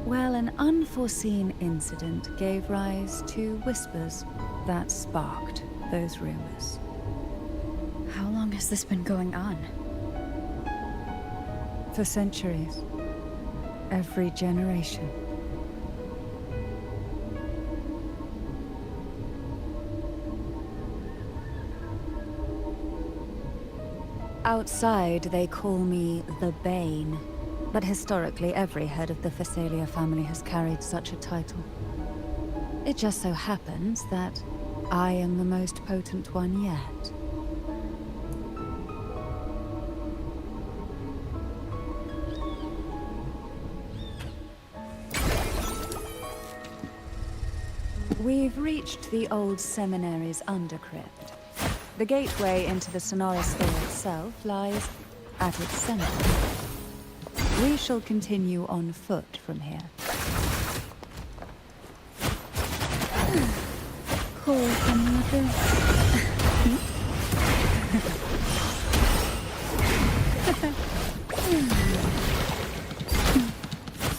Speaker 9: Well, an unforeseen incident gave rise to whispers that sparked those rumors.
Speaker 3: How long has this been going on?
Speaker 9: For centuries. Every generation. Outside, they call me the Bane, but historically every head of the Phasalia family has carried such a title. It just so happens that I am the most potent one yet. We've reached the old seminary's undercrypt. The gateway into the Sonorosphere itself lies at its center. We shall continue on foot from here. Call another.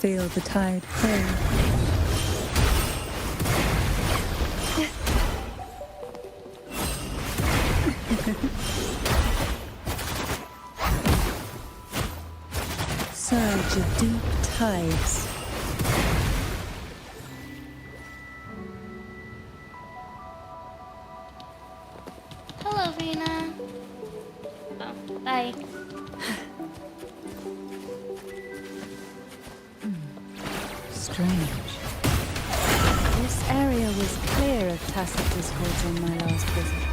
Speaker 9: feel the tide pull. Surge of deep tides.
Speaker 1: Hello, Rena. Oh, bye.
Speaker 9: Strange. This area was clear of tacit discords on my last visit.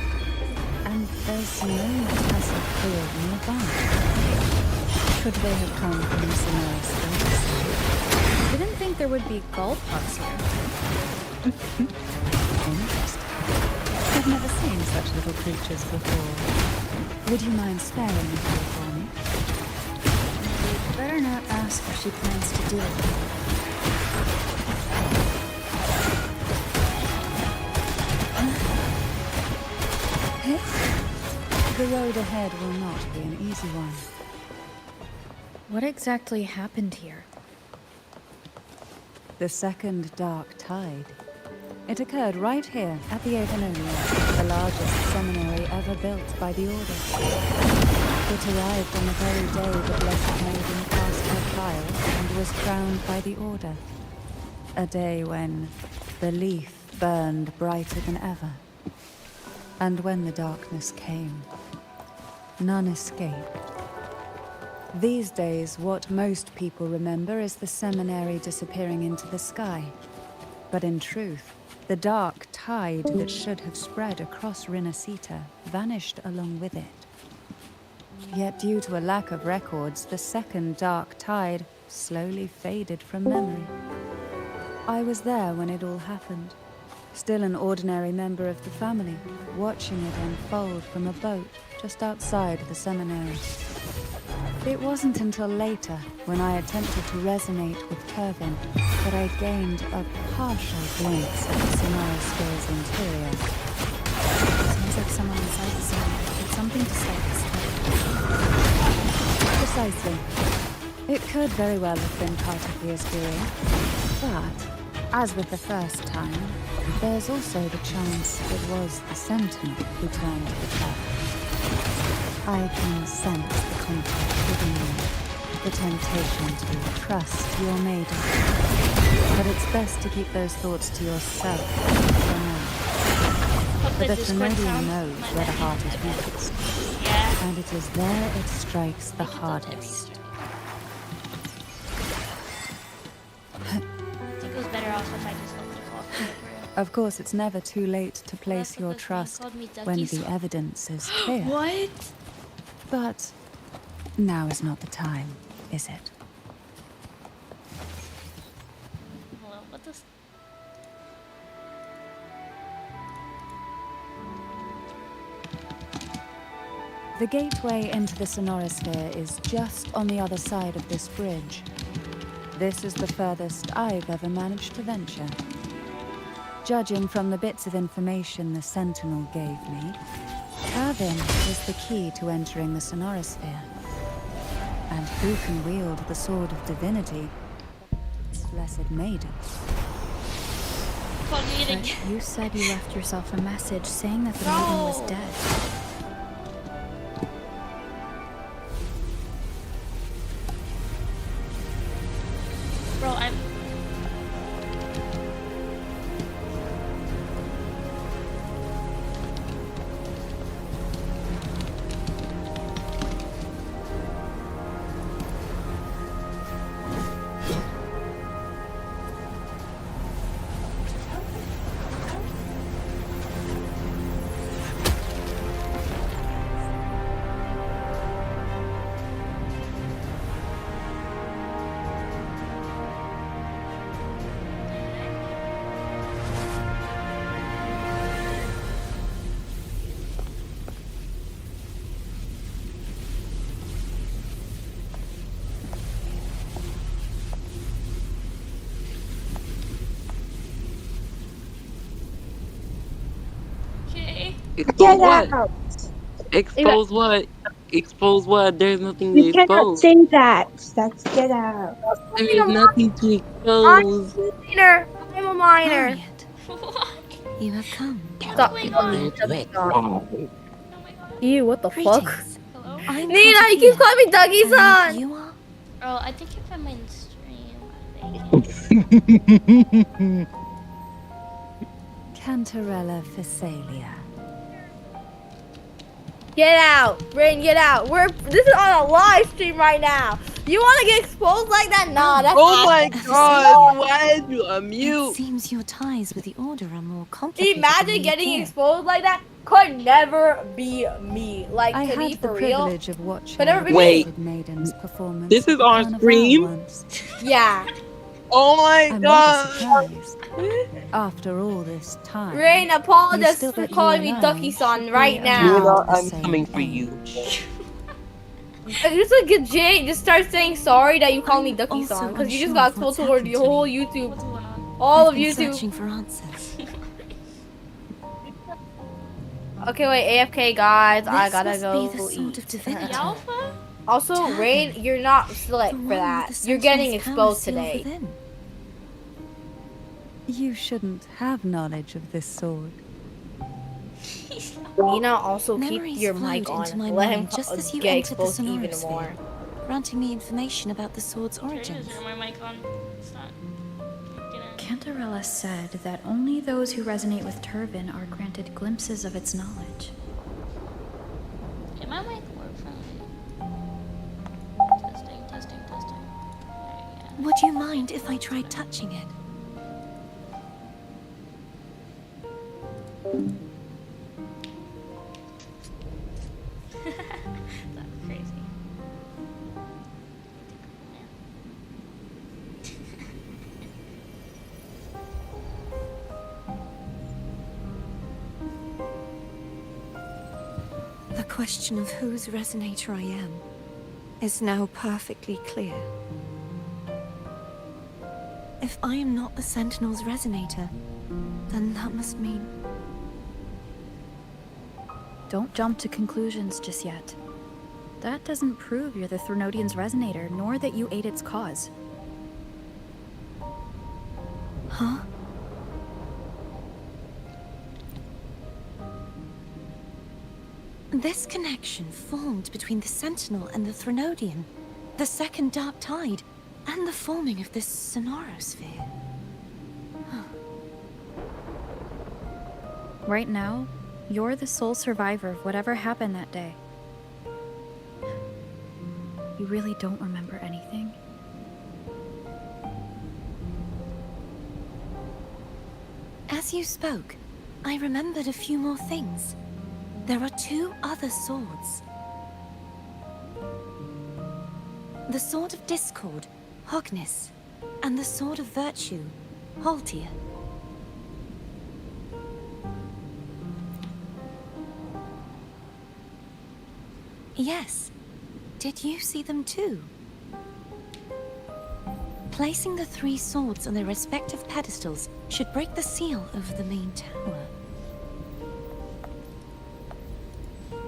Speaker 9: And there's no tacit field nearby. Could they have come from somewhere else?
Speaker 3: Didn't think there would be golf carts here.
Speaker 9: Interesting. I've never seen such little creatures before. Would you mind sparing a few for me?
Speaker 3: We'd better not ask what she plans to do.
Speaker 9: The road ahead will not be an easy one.
Speaker 3: What exactly happened here?
Speaker 9: The second dark tide. It occurred right here at the Avenonia, the largest seminary ever built by the Order. It arrived on the very day the Blessed Maiden passed her trial and was crowned by the Order. A day when the leaf burned brighter than ever. And when the darkness came, none escaped. These days, what most people remember is the seminary disappearing into the sky. But in truth, the dark tide that should have spread across Rinascita vanished along with it. Yet due to a lack of records, the second dark tide slowly faded from memory. I was there when it all happened, still an ordinary member of the family, watching it unfold from a boat just outside the seminary. It wasn't until later, when I attempted to resonate with Turvin, that I gained a partial glimpse of the Sonorasphere's interior.
Speaker 3: Sounds like someone inside the seminary had something to say this
Speaker 9: Precisely. It could very well have been part of the Asbury, but, as with the first time, there's also the chance it was the Sentinel who turned the tide. I can sense the conflict within you, the temptation to trust your maiden. But it's best to keep those thoughts to yourself for now. For the Thenodian knows where the heart is weakest.
Speaker 1: Yeah.
Speaker 9: And it is there it strikes the hardest.
Speaker 1: I think it was better off if I just looked the clock.
Speaker 9: Of course, it's never too late to place your trust when the evidence is clear.
Speaker 1: What?
Speaker 9: But now is not the time, is it?
Speaker 1: Hello, what does...
Speaker 9: The gateway into the Sonorasphere is just on the other side of this bridge. This is the furthest I've ever managed to venture. Judging from the bits of information the Sentinel gave me, Turvin is the key to entering the Sonorasphere. And who can wield the Sword of Divinity? Its Blessed Maiden.
Speaker 1: Called me
Speaker 3: But
Speaker 1: again.
Speaker 3: you said you left yourself a message saying that the maiden was
Speaker 1: No.
Speaker 3: dead.
Speaker 1: Bro, I'm... Okay.
Speaker 10: Expose what? Expose what? Expose what? There's nothing to
Speaker 11: You cannot
Speaker 10: expose.
Speaker 11: say that. That's get out.
Speaker 10: There is nothing to expose.
Speaker 12: Minor. I'm a minor.
Speaker 6: Harriet,
Speaker 1: What?
Speaker 6: you have come.
Speaker 1: Oh my god.
Speaker 10: Wow.
Speaker 1: Oh my god.
Speaker 12: Ew, what the fuck?
Speaker 6: Greetings.
Speaker 1: Hello?
Speaker 6: I'm
Speaker 12: Nina, you keep
Speaker 6: Cartathea,
Speaker 12: calling me Dougie-san!
Speaker 6: and you are?
Speaker 1: Oh, I think if I'm in stream, they can.
Speaker 9: Cantarella Phasalia.
Speaker 12: Get out! Rain, get out! This is on a live stream right now! You wanna get exposed like that? Nah, that's
Speaker 10: Oh my
Speaker 6: Phasalia.
Speaker 10: god, why did you
Speaker 6: It
Speaker 10: unmute?
Speaker 6: seems your ties with the Order are more complicated than
Speaker 12: Imagine
Speaker 6: they
Speaker 12: getting
Speaker 6: appear.
Speaker 12: exposed like that could never be me. Like,
Speaker 9: I
Speaker 12: to be
Speaker 9: had the
Speaker 12: for real.
Speaker 9: privilege of watching
Speaker 12: Could never
Speaker 9: the
Speaker 12: be me.
Speaker 10: Wait.
Speaker 9: Bearded Maiden's performance.
Speaker 10: This is
Speaker 9: at the
Speaker 10: on
Speaker 9: Carnival
Speaker 10: stream?
Speaker 9: once.
Speaker 12: Yeah.
Speaker 10: Oh my
Speaker 9: I'm
Speaker 10: god.
Speaker 9: rather surprised. After all this time.
Speaker 12: Rain,
Speaker 9: You
Speaker 12: apologize
Speaker 9: still
Speaker 12: for
Speaker 9: bet you
Speaker 12: calling
Speaker 9: and
Speaker 12: me
Speaker 9: I
Speaker 12: Ducky-san
Speaker 9: should
Speaker 12: right
Speaker 9: be
Speaker 12: now.
Speaker 10: Luna,
Speaker 9: around the
Speaker 10: I'm
Speaker 9: same
Speaker 10: coming for you.
Speaker 9: age.
Speaker 12: Just like Jay, just start saying sorry that you call me
Speaker 6: I'm
Speaker 12: Ducky-san,
Speaker 6: also
Speaker 12: because you just
Speaker 6: unsure
Speaker 12: got
Speaker 6: of what's
Speaker 12: exposed toward
Speaker 6: happened
Speaker 12: your
Speaker 6: to
Speaker 12: whole
Speaker 6: me.
Speaker 12: YouTube,
Speaker 1: What's going on?
Speaker 12: all
Speaker 6: I've
Speaker 12: of
Speaker 6: been
Speaker 12: YouTube.
Speaker 6: searching for answers.
Speaker 12: Okay, wait, AFK guys, I
Speaker 6: This
Speaker 12: gotta
Speaker 6: must
Speaker 12: go
Speaker 6: be the sword
Speaker 12: eat.
Speaker 6: of divinity.
Speaker 1: Alpha?
Speaker 12: Also,
Speaker 6: Tavern.
Speaker 12: Rain, you're not select
Speaker 6: The
Speaker 12: for
Speaker 6: one
Speaker 12: that.
Speaker 6: with the
Speaker 12: You're getting
Speaker 6: Sentinel's power
Speaker 12: exposed
Speaker 6: sealed
Speaker 12: today.
Speaker 6: within.
Speaker 9: You shouldn't have knowledge of this sword.
Speaker 12: Nina, also keep
Speaker 6: Memories
Speaker 12: your
Speaker 6: flowed
Speaker 12: mic on.
Speaker 6: into my
Speaker 12: Let him
Speaker 6: mind just as you
Speaker 12: get
Speaker 6: entered the
Speaker 12: exposed even
Speaker 6: Sonora
Speaker 12: more.
Speaker 6: sphere, granting me information about the sword's origins.
Speaker 1: Is my mic on? It's not.
Speaker 3: Cantarella said that only those who resonate with Turvin are granted glimpses of its knowledge.
Speaker 1: Can my mic work from? Testing. There we
Speaker 6: Would you mind if I tried touching it?
Speaker 1: go. That's crazy.
Speaker 6: The question of whose resonator I am is now perfectly clear. If I am not the Sentinel's resonator, then that must mean...
Speaker 3: Don't jump to conclusions just yet. That doesn't prove you're the Threnodian's resonator, nor that you aid its cause.
Speaker 6: Huh? This connection formed between the Sentinel and the Threnodian, the second Dark Tide, and the forming of this Sonorosphere.
Speaker 3: Right now, you're the sole survivor of whatever happened that day. You really don't remember anything?
Speaker 6: As you spoke, I remembered a few more things. There are two other swords. The Sword of Discord, Hognis, and the Sword of Virtue, Haltia. Yes. Did you see them too? Placing the three swords on their respective pedestals should break the seal over the main tower.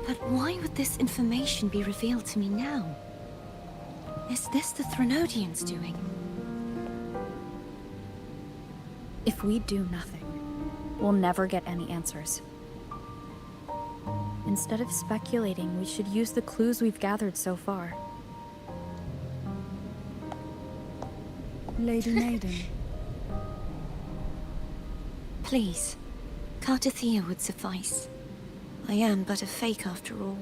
Speaker 6: But why would this information be revealed to me now? Is this the Threnodians' doing?
Speaker 3: If we do nothing, we'll never get any answers. Instead of speculating, we should use the clues we've gathered so far.
Speaker 9: Lady Maiden.
Speaker 6: Please, Cartathea would suffice. I am but a fake after all.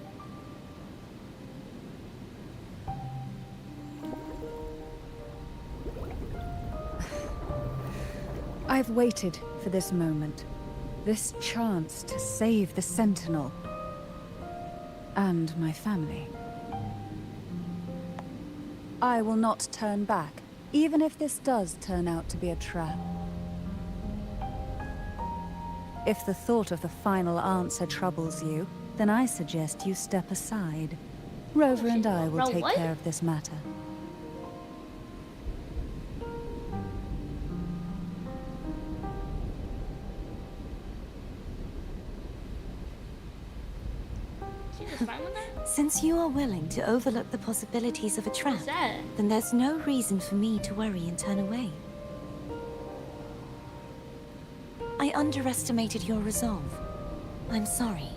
Speaker 9: I've waited for this moment. This chance to save the Sentinel. And my family. I will not turn back, even if this does turn out to be a trap. If the thought of the final answer troubles you, then I suggest you step aside. Rover and I will take care of this matter.
Speaker 1: She just fine with that?
Speaker 6: Since you are willing to overlook the possibilities of a trap,
Speaker 1: What's that?
Speaker 6: then there's no reason for me to worry and turn away. I underestimated your resolve. I'm sorry.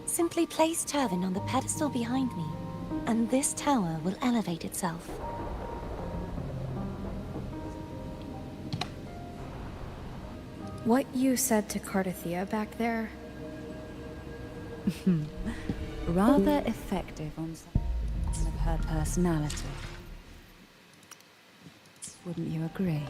Speaker 6: Simply place Turvin on the pedestal behind me, and this tower will elevate itself.
Speaker 3: What you said to Cardathea back there?
Speaker 9: Rather effective on some of her personality. Wouldn't you agree?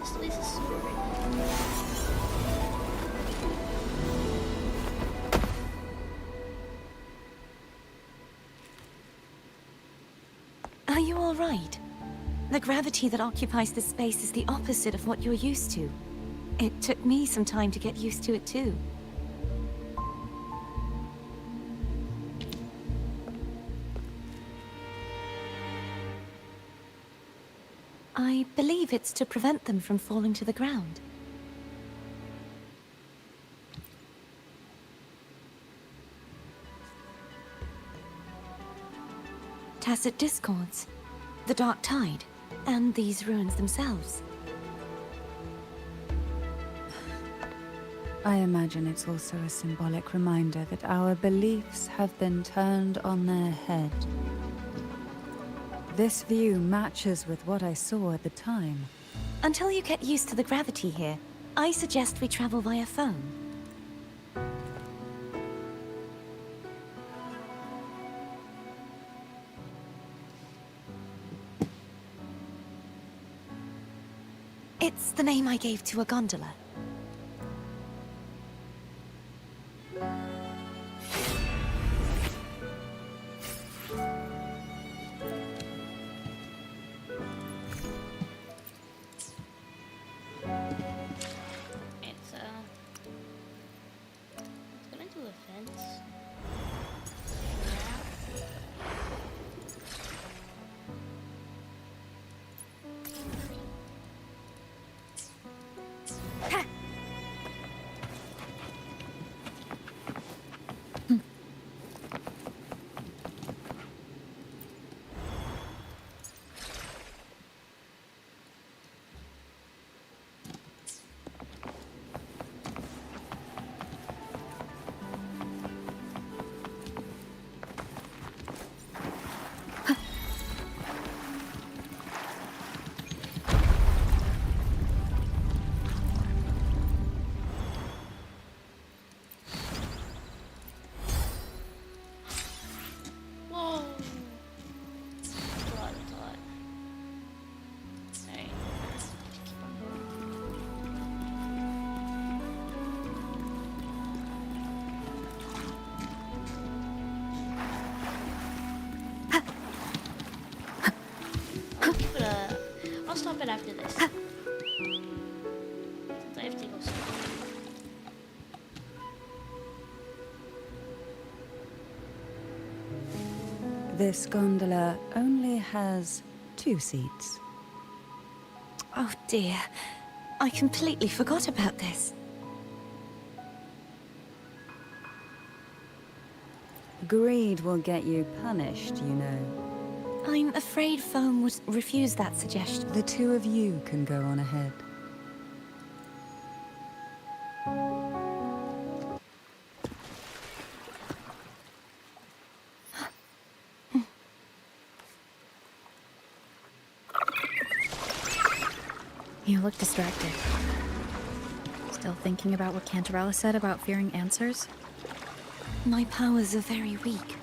Speaker 1: This place is super big.
Speaker 6: Are you all right? The gravity that occupies this space is the opposite of what you're used to. It took me some time to get used to it too. I believe it's to prevent them from falling to the ground. Tacit discords, the dark tide, and these ruins themselves.
Speaker 9: I imagine it's also a symbolic reminder that our beliefs have been turned on their head. This view matches with what I saw at the time.
Speaker 6: Until you get used to the gravity here, I suggest we travel via phone. It's the name I gave to a gondola.
Speaker 1: Let's go into a fence. Whoa! That's a lot, that's a lot. Alright. Keep on going. I'll stop it after this. Since I have to go slow.
Speaker 9: This gondola only has 2 seats.
Speaker 6: Oh dear. I completely forgot about this.
Speaker 9: Greed will get you punished, you know.
Speaker 6: I'm afraid Foam would refuse that suggestion.
Speaker 9: The two of you can go on ahead.
Speaker 3: You look distracted. Still thinking about what Cantarella said about fearing answers?
Speaker 6: My powers are very weak,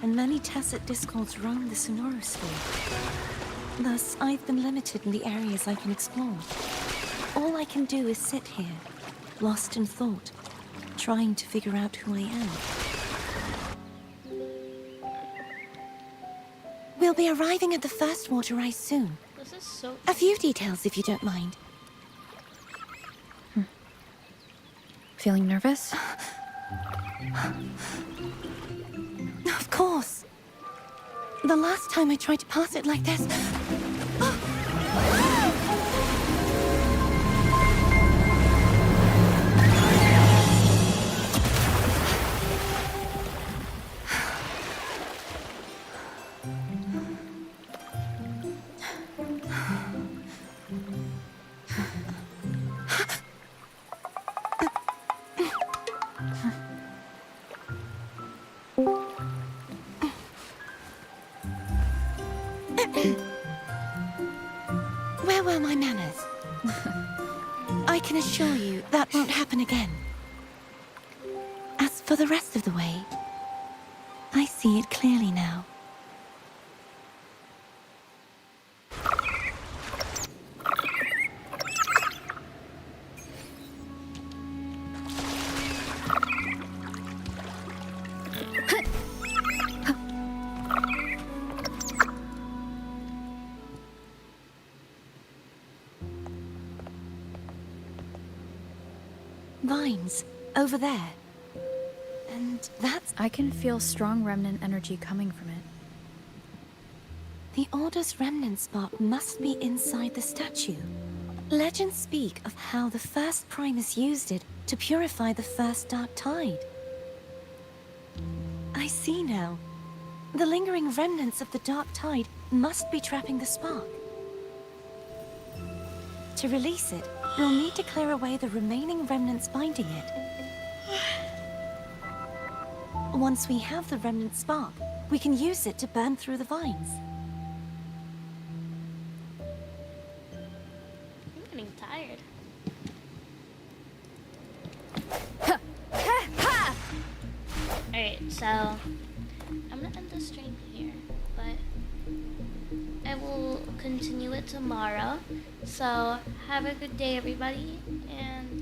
Speaker 6: and many tacit discords roam the sonorosphere. Thus, I've been limited in the areas I can explore. All I can do is sit here, lost in thought, trying to figure out who I am. We'll be arriving at the first water rise soon.
Speaker 1: This is so.
Speaker 6: A few details, if you don't mind.
Speaker 3: Feeling nervous?
Speaker 6: Of course. The last time I tried to pass it like this... Where were my manners? I can assure you that won't happen again. As for the rest of the way, I see it clearly now. Vines, over there. And that's...
Speaker 3: I can feel strong remnant energy coming from it.
Speaker 6: The Order's remnant spot must be inside the statue. Legends speak of how the first Primus used it to purify the first dark tide. I see now. The lingering remnants of the dark tide must be trapping the spark. To release it, we'll need to clear away the remaining remnants binding it. Once we have the remnant spark, we can use it to burn through the vines.
Speaker 1: I'm getting tired. Alright, so I'm gonna end the stream here, but I will continue it tomorrow. So have a good day, everybody, and